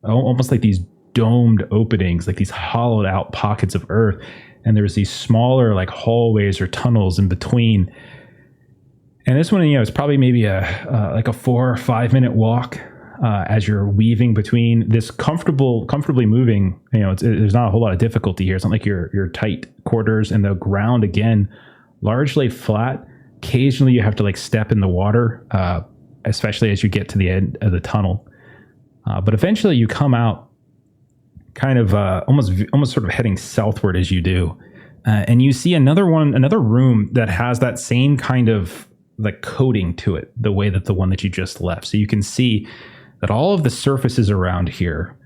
almost like these domed openings, like these hollowed out pockets of earth, and there's these smaller like hallways or tunnels in between. And this one, is probably maybe like a 4 or 5 minute walk as you're weaving between this comfortably moving. There's not a whole lot of difficulty here. It's not like your tight quarters, and the ground again largely flat. Occasionally you have to like step in the water, especially as you get to the end of the tunnel. But eventually you come out kind of almost sort of heading southward as you do. And you see another room that has that same kind of like coating to it, the way that the one that you just left. So you can see that all of the surfaces around here,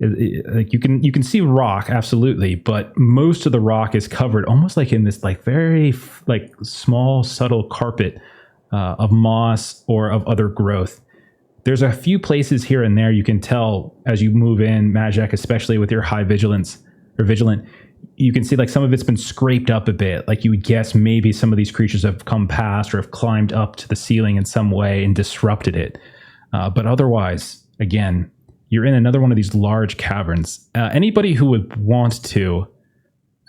like you can see rock, absolutely, but most of the rock is covered almost like in this like very like small subtle carpet of moss or of other growth. There's a few places here and there you can tell as you move in, Madjac, especially with your high vigilant, you can see like some of it's been scraped up a bit. Like you would guess maybe some of these creatures have come past or have climbed up to the ceiling in some way and disrupted it. But otherwise, again, you're in another one of these large caverns. Anybody who would want to,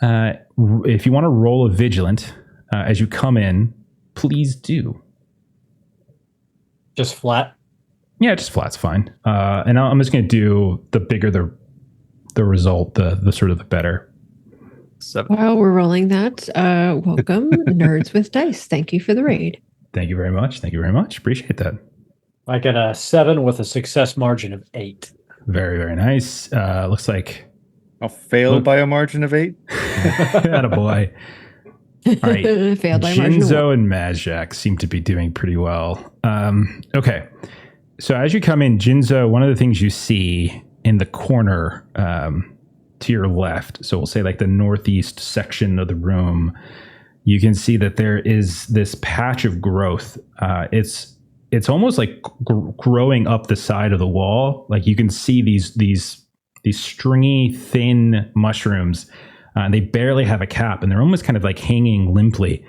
if you want to roll a vigilant as you come in, please do. Just flat? Yeah, just flat's fine. And I'm just going to do the bigger the result, the sort of the better. 7. While we're rolling that, welcome, Nerds with Dice. Thank you for the raid. Thank you very much. Appreciate that. I got a 7 with a success margin of 8. Very, very nice. Looks like I'll fail by a margin of 8. attaboy. All right. Failed by a margin of Jinzo and Madjac seem to be doing pretty well. Okay. So as you come in, Jinzo, one of the things you see in the corner to your left, so we'll say like the northeast section of the room, you can see that there is this patch of growth. It's almost like growing up the side of the wall. Like you can see these stringy, thin mushrooms. They barely have a cap, and they're almost kind of like hanging limply.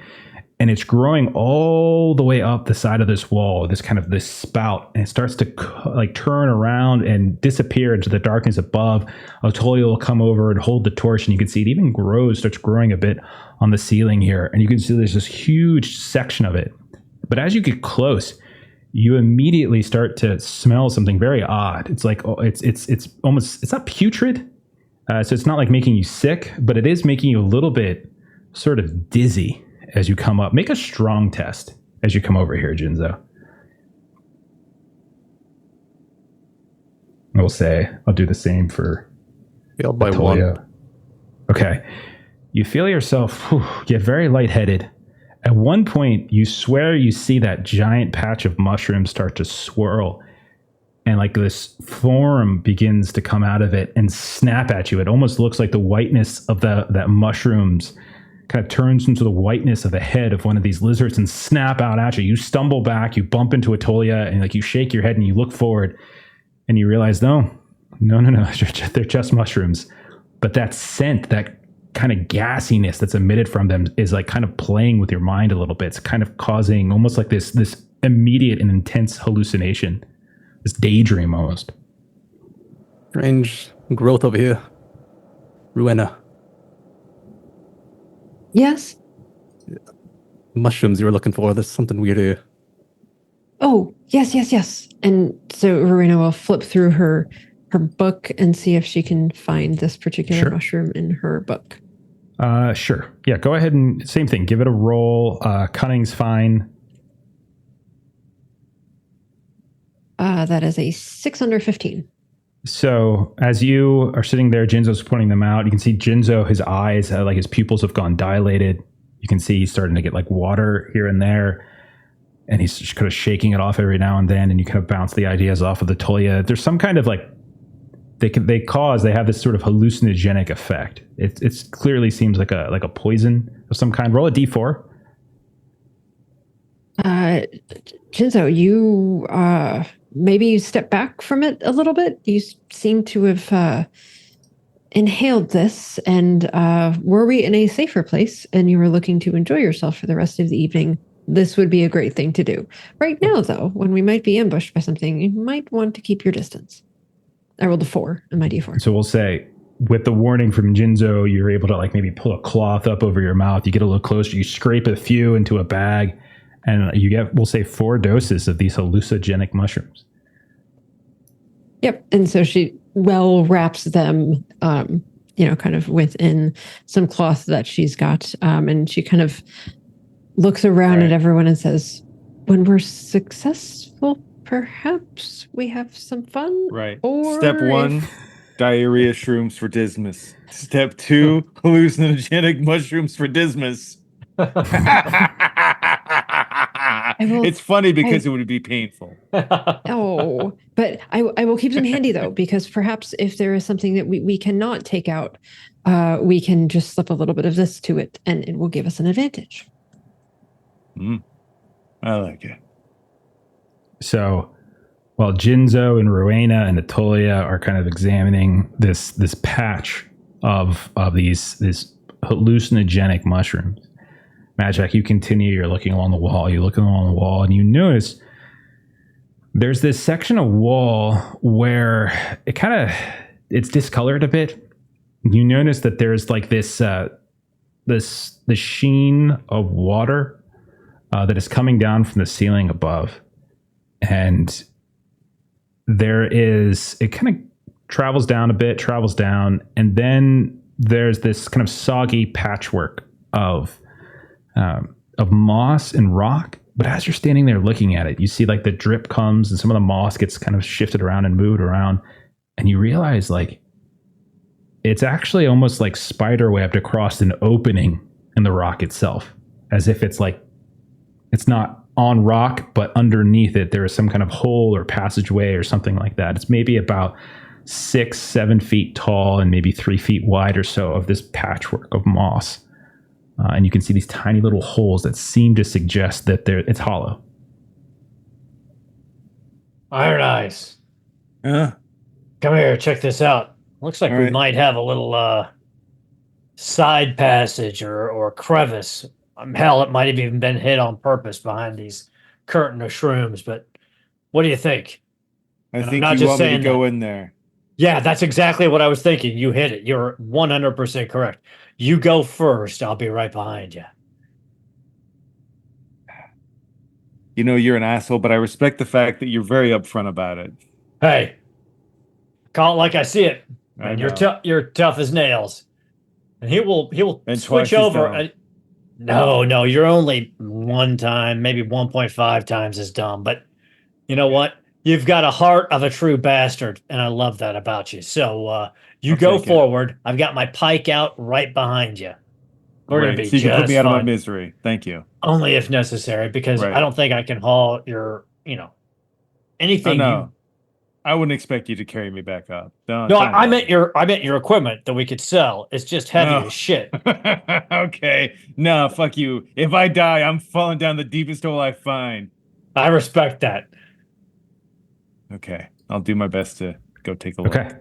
and it's growing all the way up the side of this wall, this spout, and it starts to like turn around and disappear into the darkness above. Otolia will come over and hold the torch, and you can see it even starts growing a bit on the ceiling here, and you can see there's this huge section of it. But as you get close, you immediately start to smell something very odd. It's like it's almost, it's not putrid, so it's not like making you sick, but it is making you a little bit sort of dizzy as you come up. Make a strong test as you come over here, Jinzo. I'll say, I'll do the same for Failed by Otolia. 1. Okay. You feel yourself get very lightheaded. At one point, you swear you see that giant patch of mushrooms start to swirl, and like this form begins to come out of it and snap at you. It almost looks like the whiteness of that mushrooms kind of turns into the whiteness of the head of one of these lizards and snap out at you. You stumble back, you bump into Otolia, and like you shake your head and you look forward and you realize, no, they're just mushrooms. But that scent, that kind of gassiness that's emitted from them is like kind of playing with your mind a little bit. It's kind of causing almost like this immediate and intense hallucination, this daydream almost. Strange growth over here. Rowena. Yes? Mushrooms you were looking for. There's something weird here. Oh, yes. And so Rowena will flip through her book and see if she can find this particular mushroom in her book. Sure. Yeah, go ahead and same thing. Give it a roll. Cunning's fine. That is a 6 under 15. So as you are sitting there, Jinzo's pointing them out. You can see Jinzo, his eyes, like his pupils have gone dilated. You can see he's starting to get like water here and there. And he's just kind of shaking it off every now and then. And you kind of bounce the ideas off of the Tolia. There's some kind of like, they have this sort of hallucinogenic effect. It clearly seems like a poison of some kind. Roll a d4. Jinzo, you maybe you step back from it a little bit. You seem to have inhaled this, and were we in a safer place and you were looking to enjoy yourself for the rest of the evening, this would be a great thing to do. Right now, though, when we might be ambushed by something, you might want to keep your distance. I rolled a 4 in my d4. So we'll say, with the warning from Jinzo, you're able to like maybe pull a cloth up over your mouth. You get a little closer. You scrape a few into a bag, and you get, we'll say, 4 doses of these hallucinogenic mushrooms. Yep. And so she well wraps them, kind of within some cloth that she's got. And she kind of looks around at everyone and says, when we're successful, perhaps we have some fun. Right. Or Step 1, diarrhea shrooms for Dismas. Step 2, hallucinogenic mushrooms for Dismas. It's funny because it would be painful. Oh, but I will keep them handy, though, because perhaps if there is something that we cannot take out, we can just slip a little bit of this to it, and it will give us an advantage. I like it. So while Jinzo and Rowena and Atolia are kind of examining this patch of these hallucinogenic mushrooms, Madjac, you continue. You're looking along the wall. You're looking along the wall, and you notice there's this section of wall where it's discolored a bit. You notice that there's like this the sheen of water that is coming down from the ceiling above, and it kind of travels down a bit, and then there's this kind of soggy patchwork of moss and rock. But as you're standing there looking at it, you see like the drip comes and some of the moss gets kind of shifted around and moved around, and you realize like it's actually almost like spider webbed across an opening in the rock itself, as if it's like it's not on rock, but underneath it there is some kind of hole or passageway or something like that. It's maybe about 6-7 feet tall and maybe 3 feet wide or so of this patchwork of moss. And you can see these tiny little holes that seem to suggest that it's hollow. Iron Eyes. Huh? Come here, check this out. Looks like All we right. might have a little side passage or crevice Hell, it might have even been hid on purpose behind these curtain of shrooms. But what do you think? I And I'm think not you just want me to saying go that. in there. Yeah, that's exactly what I was thinking. You hit it. You're 100% correct. You go first. I'll be right behind you. You know, you're an asshole, but I respect the fact that you're very upfront about it. Hey, call it like I see it. I And know. you're tough as nails. And he will And switch twice as over. dumb. No, you're only one time, maybe 1.5 times as dumb. But you know what? You've got a heart of a true bastard, and I love that about you. So you I'll go take it. forward. I've got my pike out right behind you. We're gonna Great. be So you can put me just out of my fine. misery. Thank you. Only if necessary, because I Right. don't think I can haul your, Oh anything you. no. I wouldn't expect you to carry me back up. Don't No, I meant worry. I meant your equipment that we could sell. It's just heavy Oh. as shit. Okay. No, fuck you. If I die, I'm falling down the deepest hole I find. I respect that. Okay. I'll do my best to go take a look. Okay.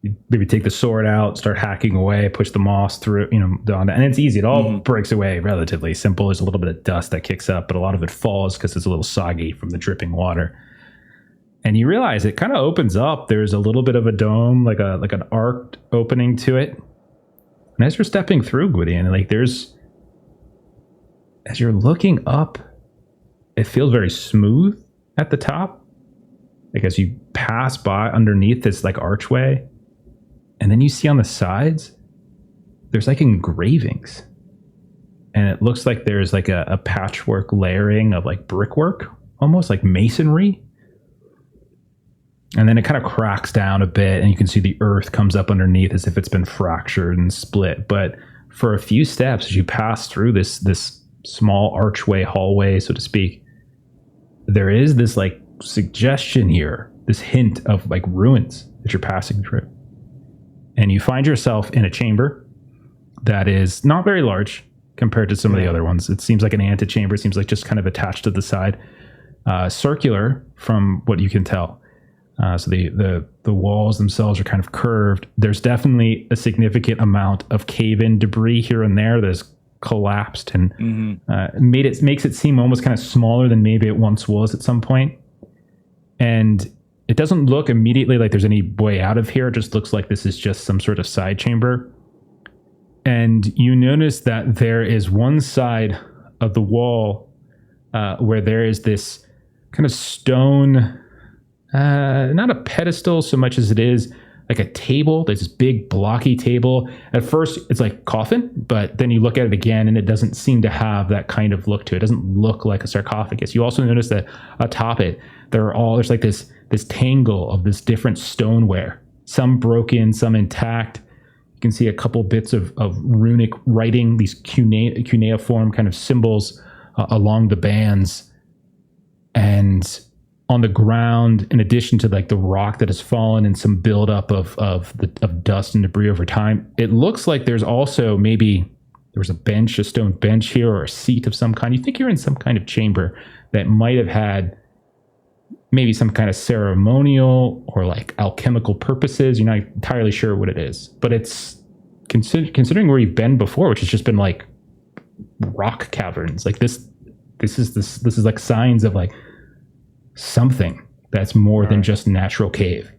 You maybe take the sword out, start hacking away, push the moss through, down, and it's easy. It all breaks away relatively simple. There's a little bit of dust that kicks up, but a lot of it falls because it's a little soggy from the dripping water. And you realize it kind of opens up. There's a little bit of a dome, like an arc opening to it. And as you're stepping through, Gwydion, as you're looking up, it feels very smooth at the top. Like as you pass by underneath this like archway, and then you see on the sides, there's like engravings. And it looks like there's like a patchwork layering of like brickwork, almost like masonry. And then it kind of cracks down a bit, and you can see the earth comes up underneath as if it's been fractured and split. But for a few steps, as you pass through this small archway, hallway, so to speak, there is this like suggestion here, this hint of like ruins that you're passing through. And you find yourself in a chamber that is not very large compared to some of the other ones. It seems like an antechamber. It seems like just kind of attached to the side, circular from what you can tell. So the walls themselves are kind of curved. There's definitely a significant amount of cave-in debris here and there that's collapsed and makes it seem almost kind of smaller than maybe it once was at some point. And it doesn't look immediately like there's any way out of here. It just looks like this is just some sort of side chamber. And you notice that there is one side of the wall where there is this kind of stone, not a pedestal so much as it is like a table. There's this big blocky table. At first it's like coffin, but then you look at it again and it doesn't seem to have that kind of look to it. It doesn't look like a sarcophagus. You also notice that atop it, there's like this tangle of this different stoneware, some broken, some intact. You can see a couple bits of runic writing, these cuneiform kind of symbols along the bands. And on the ground, in addition to like the rock that has fallen and some buildup of dust and debris over time, it looks like there's also maybe there was a stone bench here, or a seat of some kind. You think you're in some kind of chamber that might have had maybe some kind of ceremonial or like alchemical purposes. You're not entirely sure what it is, but it's considering where you've been before, which has just been like rock caverns. Like this is like signs of like something that's more than just natural cave.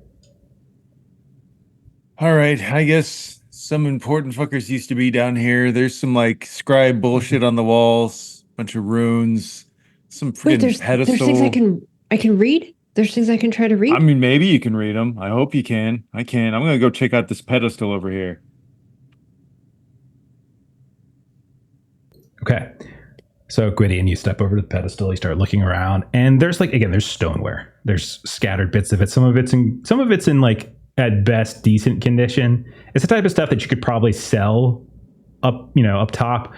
All right, I guess some important fuckers used to be down here. There's some like scribe bullshit on the walls, bunch of runes, some freaking pedestal. There's things I can read. There's things I can try to read. I mean, maybe you can read them. I hope you can. I can. I'm gonna go check out this pedestal over here. Okay. So Gwydion, you step over to the pedestal, you start looking around, and there's there's stoneware. There's scattered bits of it. Some of it's in like at best decent condition. It's the type of stuff that you could probably sell up top.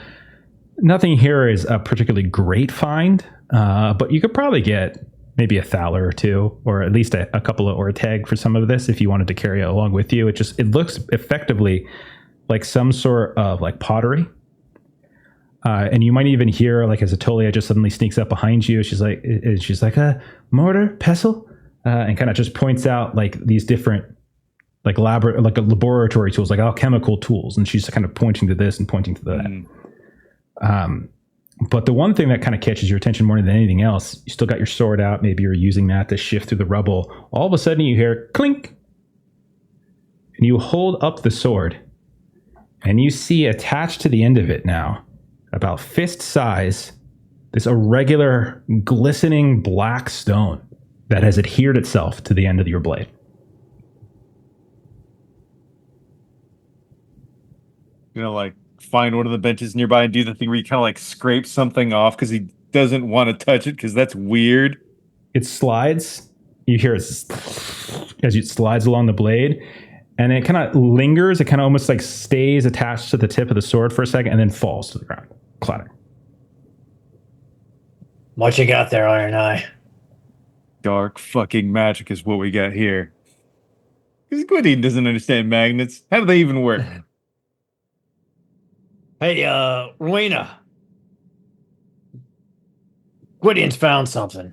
Nothing here is a particularly great find, but you could probably get maybe a thaler or two, or at least a couple of orteg for some of this if you wanted to carry it along with you. It looks effectively like some sort of like pottery. And you might even hear like as Atolia just suddenly sneaks up behind you. She's like a mortar, pestle, and kind of just points out like these different like laboratory tools, like alchemical tools, and she's kind of pointing to this and pointing to that. But the one thing that kind of catches your attention more than anything else, you still got your sword out. Maybe you're using that to shift through the rubble. All of a sudden you hear clink. And you hold up the sword. And you see attached to the end of it now, about fist size, this irregular, glistening black stone that has adhered itself to the end of your blade. Like find one of the benches nearby and do the thing where you kind of like scrape something off because he doesn't want to touch it because that's weird. It slides. You hear it as it slides along the blade, and it kind of lingers. It kind of almost like stays attached to the tip of the sword for a second and then falls to the ground. Clatter. What you got there, Iron Eye? Dark fucking magic is what we got here. Because Gwydion doesn't understand magnets. How do they even work? Hey, Rowena. Gwydion's found something.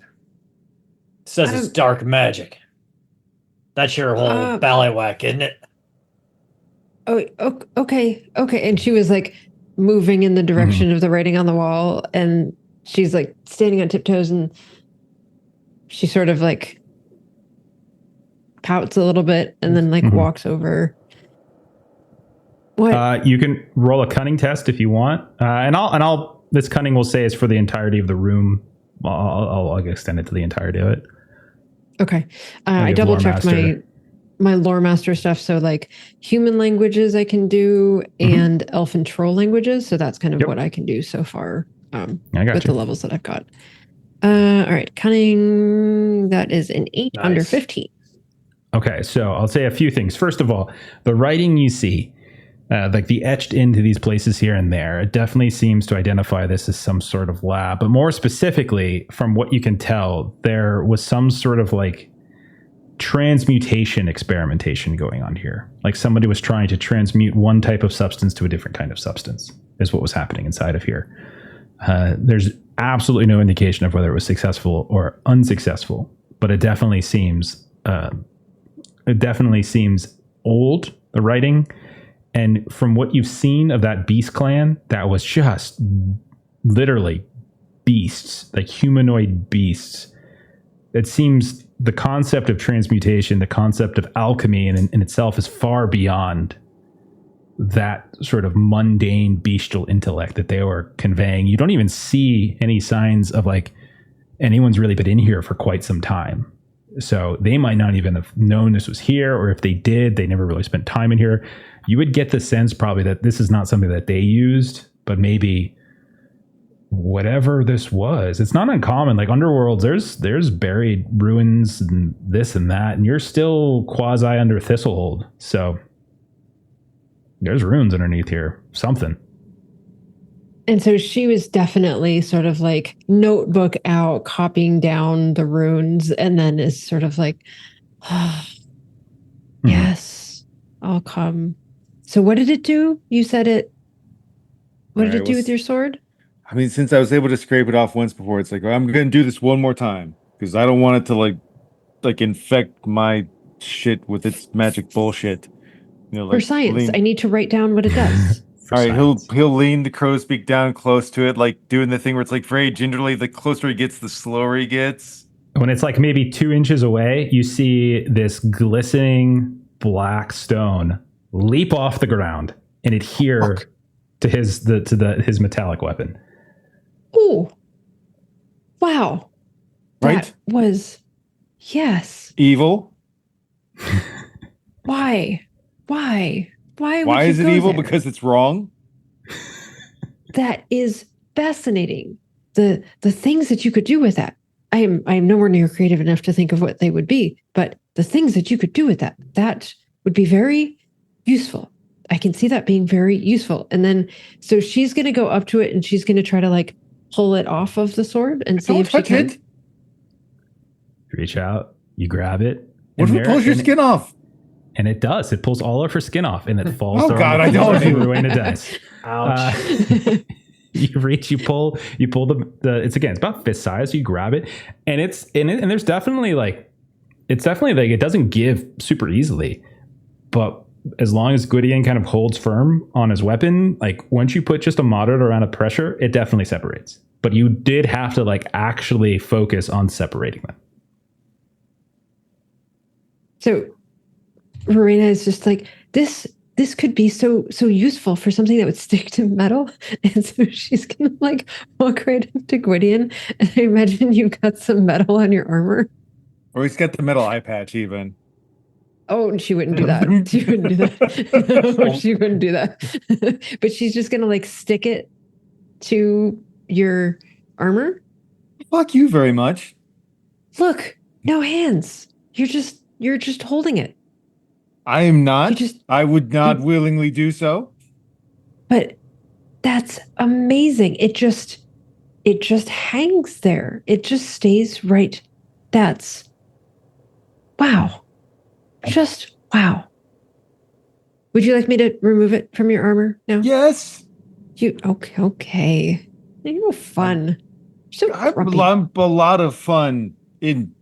Says it's dark magic. That's your whole ballywhack, isn't it? Oh, okay. And she was like moving in the direction of the writing on the wall, and she's like standing on tiptoes, and she sort of like pouts a little bit and then like walks over. What? You can roll a cunning test if you want, and I'll. This cunning will say is for the entirety of the room. I'll extend it to the entirety of it. Okay, I double checked my lore master stuff. So like human languages I can do, and elfin troll languages. So that's kind of what I can do so far. With the levels that I've got. All right, cunning. That is an 8 under 15. Okay, so I'll say a few things. First of all, the writing you see. Like the etched into these places here and there, it definitely seems to identify this as some sort of lab. But more specifically, from what you can tell, there was some sort of like transmutation experimentation going on here. Like somebody was trying to transmute one type of substance to a different kind of substance is what was happening inside of here. There's absolutely no indication of whether it was successful or unsuccessful, but it definitely seems old, the writing. And from what you've seen of that beast clan, that was just literally beasts, like humanoid beasts. It seems the concept of transmutation, the concept of alchemy in itself is far beyond that sort of mundane bestial intellect that they were conveying. You don't even see any signs of like anyone's really been in here for quite some time. So they might not even have known this was here, or if they did, they never really spent time in here. You would get the sense probably that this is not something that they used, but maybe whatever this was. It's not uncommon. Like underworlds, there's buried ruins and this and that, and you're still quasi under Thistlehold. So there's runes underneath here. Something. And so she was definitely sort of like notebook out, copying down the runes, and then is sort of like, yes, I'll come. So what did it do? You said it. What did it do with your sword? I mean, since I was able to scrape it off once before, it's like, I'm going to do this one more time because I don't want it to like infect my shit with its magic bullshit. For science, I need to write down what it does. All right, he'll lean the crow's beak down close to it, like doing the thing where it's like very gingerly. The closer he gets, the slower he gets. When it's like maybe 2 inches away, you see this glistening black stone leap off the ground and adhere to his metallic weapon. Oh, wow! Right? That was evil. Why? Why is it evil? There? Because it's wrong. That is fascinating. The things that you could do with that. I am nowhere near creative enough to think of what they would be, but the things that you could do with that would be very useful. I can see that being very useful. And then, so she's going to go up to it and she's going to try to like pull it off of the sword and see if she can. You reach out, you grab it. What if it pulls your skin off? And it does. It pulls all of her skin off, and it falls. Oh God! I don't. Rowena dies. Ouch. You reach, you pull the. It's about fist size. So you grab it, and it's in it. And there's definitely like, it doesn't give super easily, but as long as Gwydion kind of holds firm on his weapon, like once you put just a moderate amount of pressure, it definitely separates. But you did have to like actually focus on separating them. So Rowena is just like, this could be so useful for something that would stick to metal. And so she's gonna like walk right up to Gwydion, and I imagine you've got some metal on your armor. Or he's got the metal eye patch even. Oh, she wouldn't do that. She wouldn't do that. No, she wouldn't do that. But she's just gonna like stick it to your armor. Fuck you very much. Look, no hands. You're just holding it. I am not. You I would not willingly do so. But that's amazing. It just hangs there. It just stays right. That's wow. Just wow. Would you like me to remove it from your armor now? Yes. You okay. You're no fun. You're so grumpy. I'm a lot of fun in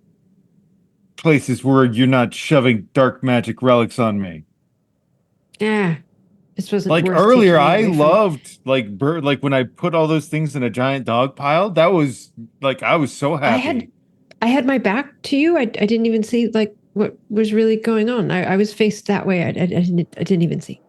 places where you're not shoving dark magic relics on me. Yeah. This wasn't Like worth earlier, taking I away from- loved like when I put all those things in a giant dog pile. That was like I was so happy. I had my back to you. I didn't even see like what was really going on. I was faced that way. I didn't even see.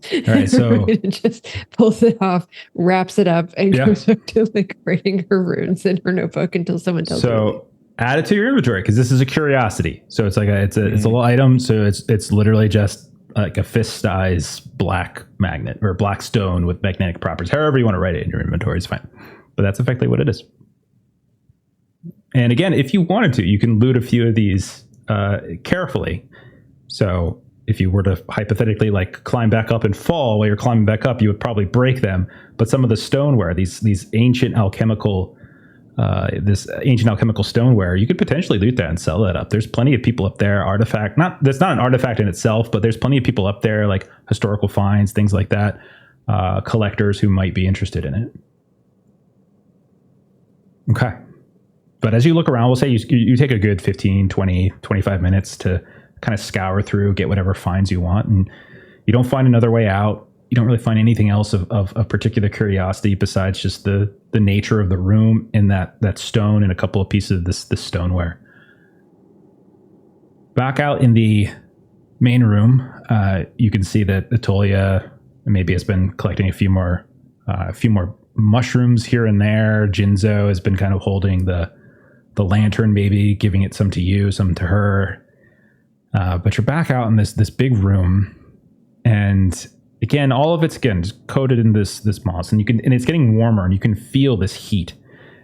All right, so just pulls it off, wraps it up, and Yeah. goes back to like writing her runes in her notebook until someone tells her. So add it to your inventory because this is a curiosity. So it's like it's a little item. So it's literally just like a fist size black magnet or black stone with magnetic properties. However you want to write it in your inventory is fine. But that's effectively what it is. And again, if you wanted to, you can loot a few of these carefully. So if you were to hypothetically like climb back up and fall while you're climbing back up, you would probably break them. But some of the stoneware, these ancient alchemical stoneware, you could potentially loot that and sell that up. There's plenty of people up there. That's not an artifact in itself, but there's plenty of people up there, like historical finds, things like that, collectors who might be interested in it. Okay. But as you look around, we'll say you take a good 15, 20, 25 minutes to kind of scour through, get whatever finds you want, and you don't find another way out. You don't really find anything else of particular curiosity besides just the nature of the room and that stone and a couple of pieces of this stoneware. Back out in the main room, you can see that Atolia maybe has been collecting a few more mushrooms here and there. Jinzo has been kind of holding the lantern, maybe giving it some to you, some to her. But you're back out in this big room, and again, all of it's just coated in this moss, and it's getting warmer, and you can feel this heat,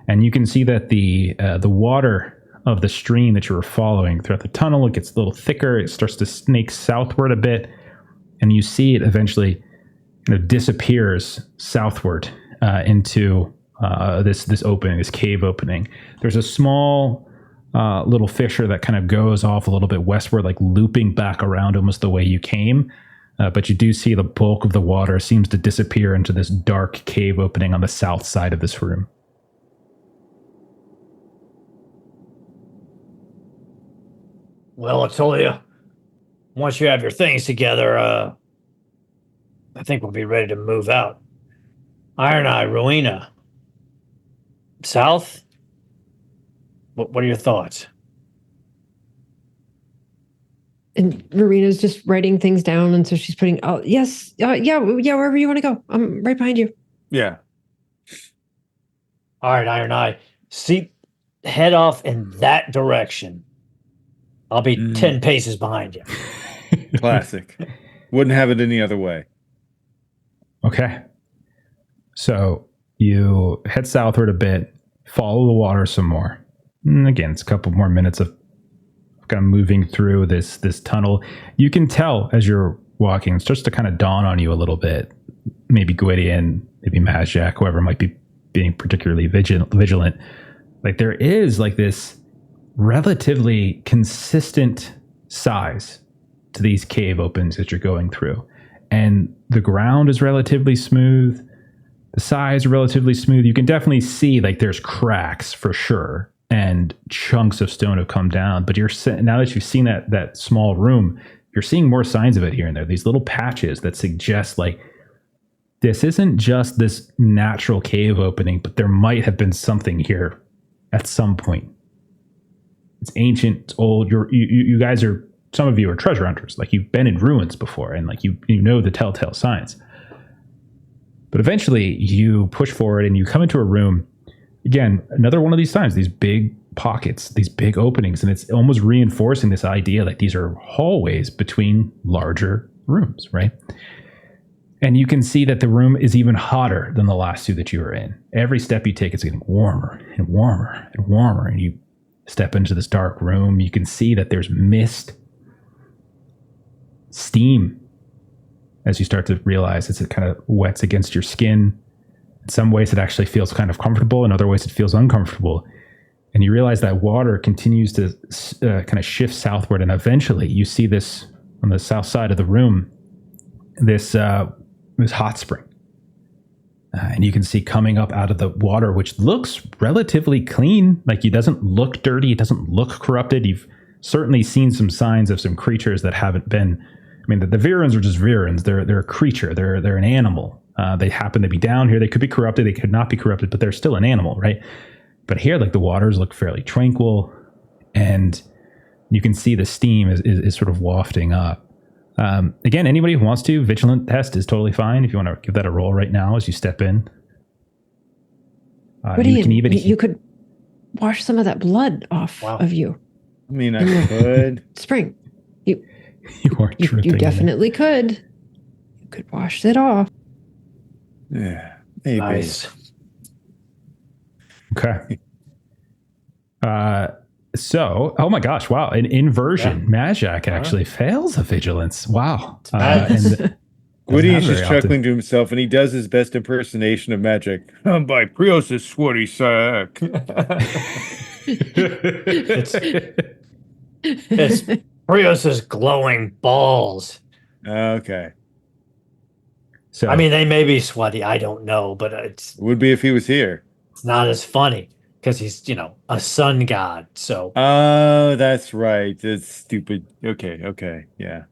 and you can see that the water of the stream that you were following throughout the tunnel, it gets a little thicker. It starts to snake southward a bit, and you see it eventually kind of disappears southward into this opening, this cave opening. There's a small little fissure that kind of goes off a little bit westward, like looping back around almost the way you came. But you do see the bulk of the water seems to disappear into this dark cave opening on the south side of this room. Well, Atolia, once you have your things together, I think we'll be ready to move out. Iron Eye, Rowena. South? What are your thoughts? And Marina's just writing things down, and so she's putting, oh, yes, yeah, wherever you want to go. I'm right behind you. Yeah. All right, Iron Eye. Head off in that direction. I'll be 10 paces behind you. Classic. Wouldn't have it any other way. Okay. So you head southward a bit, follow the water some more. And again, it's a couple more minutes of kind of moving through this tunnel. You can tell as you're walking, it starts to kind of dawn on you a little bit. Maybe Gwydion, maybe Madjac, whoever might be being particularly vigilant. Like there is like this relatively consistent size to these cave opens that you're going through. And the ground is relatively smooth. The sides are relatively smooth. You can definitely see like there's cracks for sure and chunks of stone have come down. But now that you've seen that small room, you're seeing more signs of it here and there. These little patches that suggest like this isn't just this natural cave opening, but there might have been something here at some point. It's ancient, it's old. You guys are, some of you are treasure hunters. Like you've been in ruins before, and like you know the telltale signs. But eventually you push forward and you come into a room. Again, another one of these times, these big pockets, these big openings, and it's almost reinforcing this idea like these are hallways between larger rooms, right? And you can see that the room is even hotter than the last two that you were in. Every step you take, it's getting warmer and warmer and warmer. And you step into this dark room, you can see that there's mist, steam, as you start to realize it kind of wets against your skin. In some ways, it actually feels kind of comfortable. In other ways, it feels uncomfortable. And you realize that water continues to kind of shift southward. And eventually, you see this on the south side of the room, this hot spring. And you can see coming up out of the water, which looks relatively clean. Like it doesn't look dirty. It doesn't look corrupted. You've certainly seen some signs of some creatures that haven't been. I mean, the Virans are just Virans. They're a creature. They're an animal. They happen to be down here. They could be corrupted. They could not be corrupted, but they're still an animal, right? But here, like the waters look fairly tranquil, and you can see the steam is sort of wafting up. Again, anybody who wants to, vigilant test is totally fine. If you want to give that a roll right now as you step in. You could wash some of that blood off of you. I mean, I could. Spring. You definitely could. You could wash it off. Yeah. Maybe. Nice. Okay. So, oh my gosh, wow. An inversion. Madjac actually fails a vigilance. Wow. Gwydion is just chuckling to himself, and he does his best impersonation of Madjac. By Prios' sweaty sack. It's Prios's glowing balls. Okay. So, I mean, they may be sweaty. I don't know, but It would be if he was here. it's not as funny because he's, a sun god. So Oh, that's right. That's stupid. Okay. Yeah.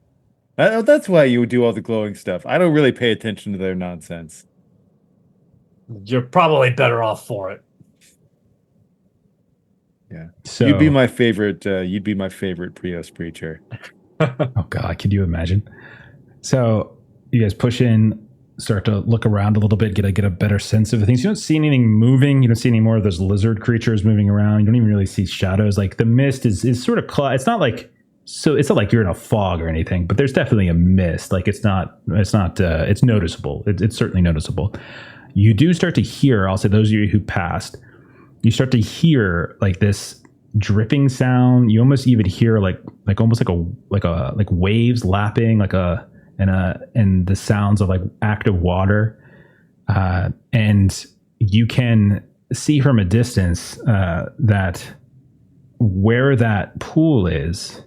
That's why you would do all the glowing stuff. I don't really pay attention to their nonsense. you're probably better off for it. Yeah. so You'd be my favorite Prios preacher. oh God, can you imagine? So you guys push in, start to look around a little bit, get a better sense of things. You don't see anything moving. You don't see any more of those lizard creatures moving around. You don't even really see shadows. Like the mist is sort of it's not like you're in a fog or anything, but there's definitely a mist. Like it's noticeable. It's certainly noticeable. You do start to hear, I'll say those of you who passed, you start to hear like this dripping sound. You almost even hear like waves lapping, and the sounds of like active water. And you can see from a distance that where that pool is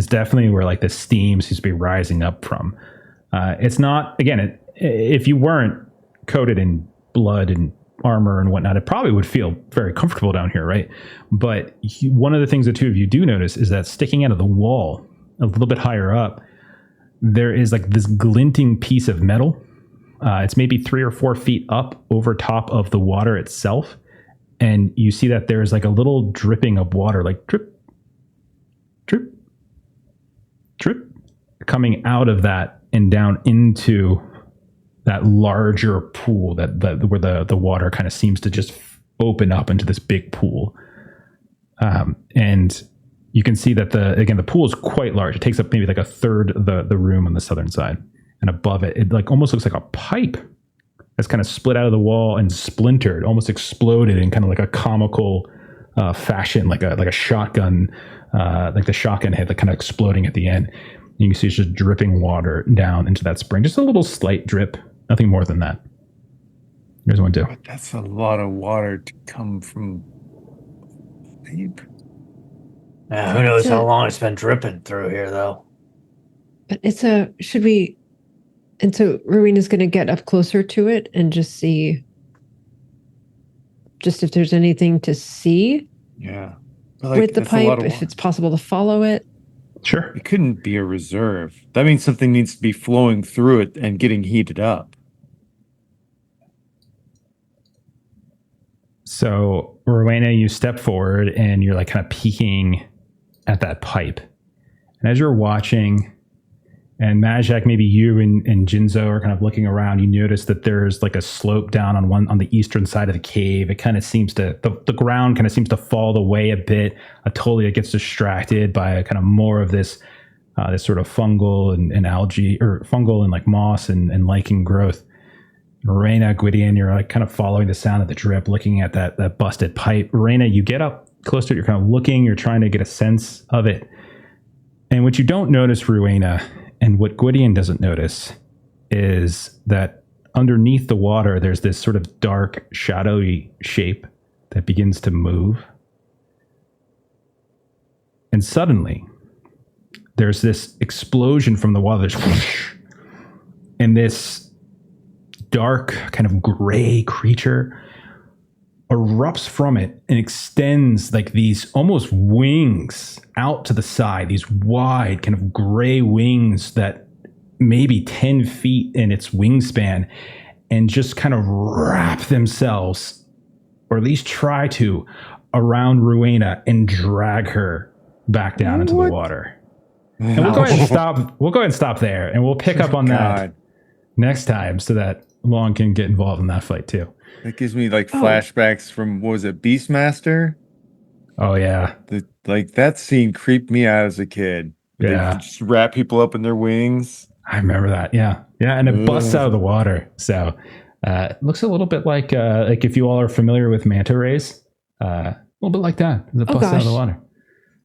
definitely where like the steam seems to be rising up from. It's not, again, if you weren't coated in blood and armor and whatnot, it probably would feel very comfortable down here, right? But one of the things the two of you do notice is that sticking out of the wall a little bit higher up, there is like this glinting piece of metal. It's maybe 3 or 4 feet up over top of the water itself. And you see that there's like a little dripping of water, like drip, drip, drip, coming out of that and down into that larger pool where the water kind of seems to just open up into this big pool. And you can see that the pool is quite large. It takes up maybe like a third of the room on the southern side. And above it, it like almost looks like a pipe that's kind of split out of the wall and splintered, almost exploded in kind of like a comical fashion, like a shotgun, like the shotgun head, like kind of exploding at the end. You can see it's just dripping water down into that spring. Just a little slight drip, nothing more than that. Here's one too. But that's a lot of water to come from deep. Who knows how long it's been dripping through here, though. But and so Rowena's going to get up closer to it and just see if there's anything to see. Yeah. with the that's a lot pipe, of if it's possible to follow it. Sure. It couldn't be a reserve. That means something needs to be flowing through it and getting heated up. So, Rowena, you step forward and you're like kind of peeking at that pipe. And as you're watching, and Madjac, maybe you and Jinzo are kind of looking around, you notice that there's like a slope down on the eastern side of the cave. It kind of seems to, the ground kind of seems to fall away a bit. Atolia gets distracted by kind of more of this sort of fungal and algae, or fungal and like moss and lichen growth. Rowena, Gwydion, you're like kind of following the sound of the drip, looking at that busted pipe. Rowena, you get up close to it, you're kind of looking, you're trying to get a sense of it. And what you don't notice, Rowena, and what Gwydion doesn't notice, is that underneath the water, there's this sort of dark, shadowy shape that begins to move. And suddenly, there's this explosion from the water. There's whoosh, and this dark, kind of gray creature erupts from it and extends like these almost wings out to the side, these wide kind of gray wings that maybe 10 feet in its wingspan, and just kind of wrap themselves, or at least try to, around Rowena and drag her back down into the water. And we'll go ahead and stop. We'll go ahead and stop there, and we'll pick up on that next time, so that Long can get involved in that fight too. That gives me like flashbacks from, what was it, Beastmaster? Oh yeah, like that scene creeped me out as a kid. Yeah, they just wrap people up in their wings. I remember that. Yeah, and it busts out of the water. So it looks a little bit like if you all are familiar with manta rays, a little bit like that. It busts out of the water.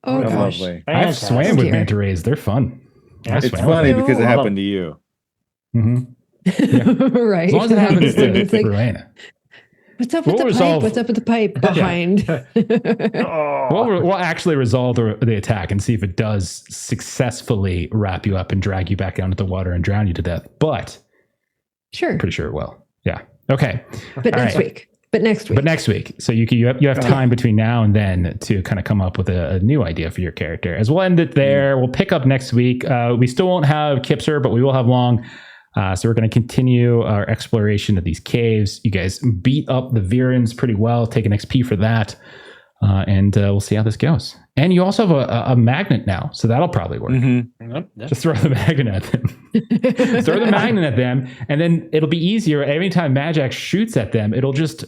Oh gosh, lovely. I've swam with manta rays. They're fun. It's funny because it happened to you. Mm-hmm. Right. As long as it happens to It's like, Rowena. What's up with the pipe? What's up with the pipe behind? We'll actually resolve the attack and see if it does successfully wrap you up and drag you back down into the water and drown you to death. But sure, pretty sure it will. Yeah. Okay. But next week. But next week. So you have time between now and then to kind of come up with a new idea for your character. As we'll end it there. We'll pick up next week. We still won't have Kipser, but we will have Long. So we're going to continue our exploration of these caves. You guys beat up the Virans pretty well. Take an XP for that. And we'll see how this goes. And you also have a magnet now, so that'll probably work. Mm-hmm. Yep. Just throw the magnet at them. Throw the magnet at them, and then it'll be easier. Every time Madjac shoots at them, it'll just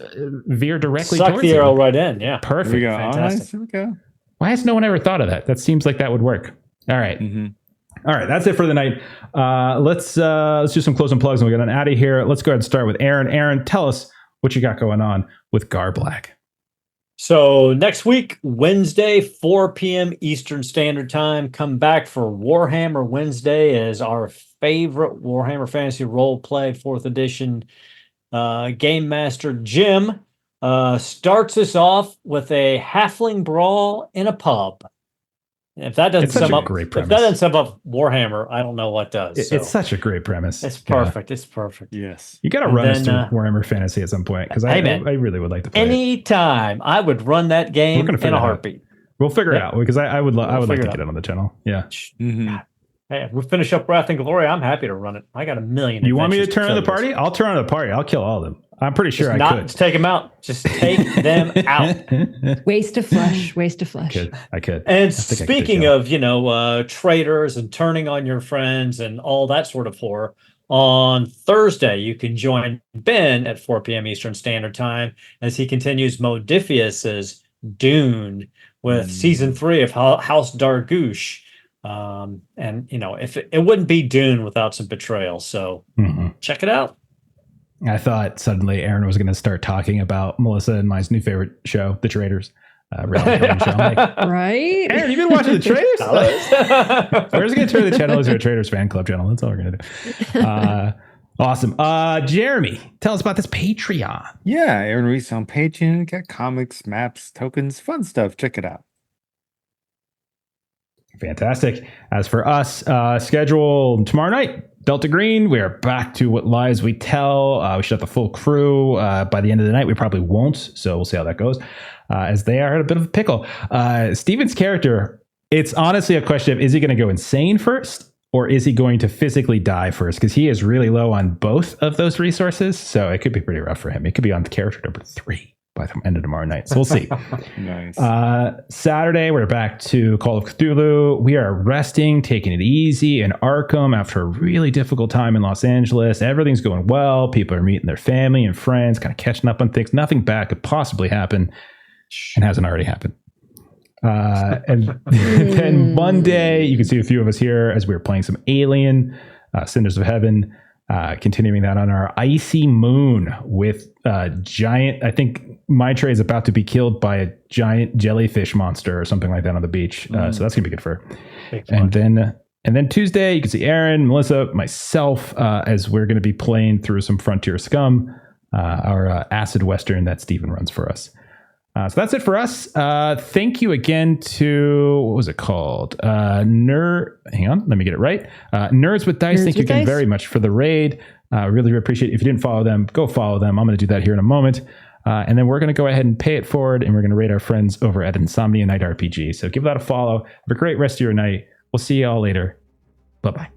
veer directly towards towards the arrow them. right in. Yeah. Perfect. Here we go. Fantastic. Here we go. Why has no one ever thought of that? That seems like that would work. All right. Mm-hmm. All right, that's it for the night. Let's do some closing plugs and we'll get on out of here. Let's go ahead and start with Aaron. Aaron, tell us what you got going on with Garblack. So next week, Wednesday, 4 p.m. Eastern Standard Time, come back for Warhammer Wednesday as our favorite Warhammer Fantasy Roleplay 4th Edition Game Master Jim starts us off with a halfling brawl in a pub. If that doesn't sum up, if that doesn't sum up Warhammer, I don't know what does. It's such a great premise. It's perfect. Yeah. It's perfect. Yes, you got to run us through Warhammer Fantasy at some point because I really would like to play anytime. I would run that game in a heartbeat. We'll figure it out because I would like to get it on the channel. Yeah. Mm-hmm. Hey, if we finish up Wrath and Glory, I'm happy to run it. I got a million. You want me to turn on the party? I'll turn on the party. I'll kill all of them. I'm pretty sure I could. Just take them out. Just take them out. Waste of flesh. Waste of flesh. I could. And speaking of, traitors and turning on your friends and all that sort of horror, on Thursday, you can join Ben at 4 p.m. Eastern Standard Time as he continues Modifius's Dune with season 3 of House Dargouche. If it wouldn't be Dune without some betrayal. So check it out. I thought suddenly Aaron was going to start talking about Melissa and my new favorite show, The Traitors. Show. Like, right? Aaron, you've been watching The Traitors? We're just going to turn the channel into a Traitors fan club channel. That's all we're going to do. Awesome. Jeremy, tell us about this Patreon. Yeah, Aaron Reese on Patreon. Got comics, maps, tokens, fun stuff. Check it out. Fantastic. As for us, schedule tomorrow night, Delta Green, we are back to What Lies We Tell. We should have the full crew by the end of the night. We probably won't, so we'll see how that goes, as they are in a bit of a pickle. Steven's character, it's honestly a question of, is he going to go insane first, or is he going to physically die first? Because he is really low on both of those resources, so it could be pretty rough for him. It could be on character number 3 by the end of tomorrow night. So we'll see. Nice. Saturday, we're back to Call of Cthulhu. We are resting, taking it easy in Arkham after a really difficult time in Los Angeles. Everything's going well. People are meeting their family and friends, kind of catching up on things. Nothing bad could possibly happen and hasn't already happened. And then Monday, you can see a few of us here as we were playing some Alien, Cinders of Heaven, continuing that on our icy moon with giant, I think Maitre is about to be killed by a giant jellyfish monster or something like that on the beach. So that's gonna be good for her. And then Tuesday, you can see Aaron, Melissa, myself, as we're gonna be playing through some Frontier Scum, our acid western that Steven runs for us. So that's it for us. Thank you again to, what was it called? Hang on, let me get it right. Nerds with Dice, thank you again very much for the raid. Really appreciate it. If you didn't follow them, go follow them. I'm going to do that here in a moment. And then we're going to go ahead and pay it forward, and we're going to raid our friends over at Insomnia Night RPG. So give that a follow. Have a great rest of your night. We'll see you all later. Bye-bye.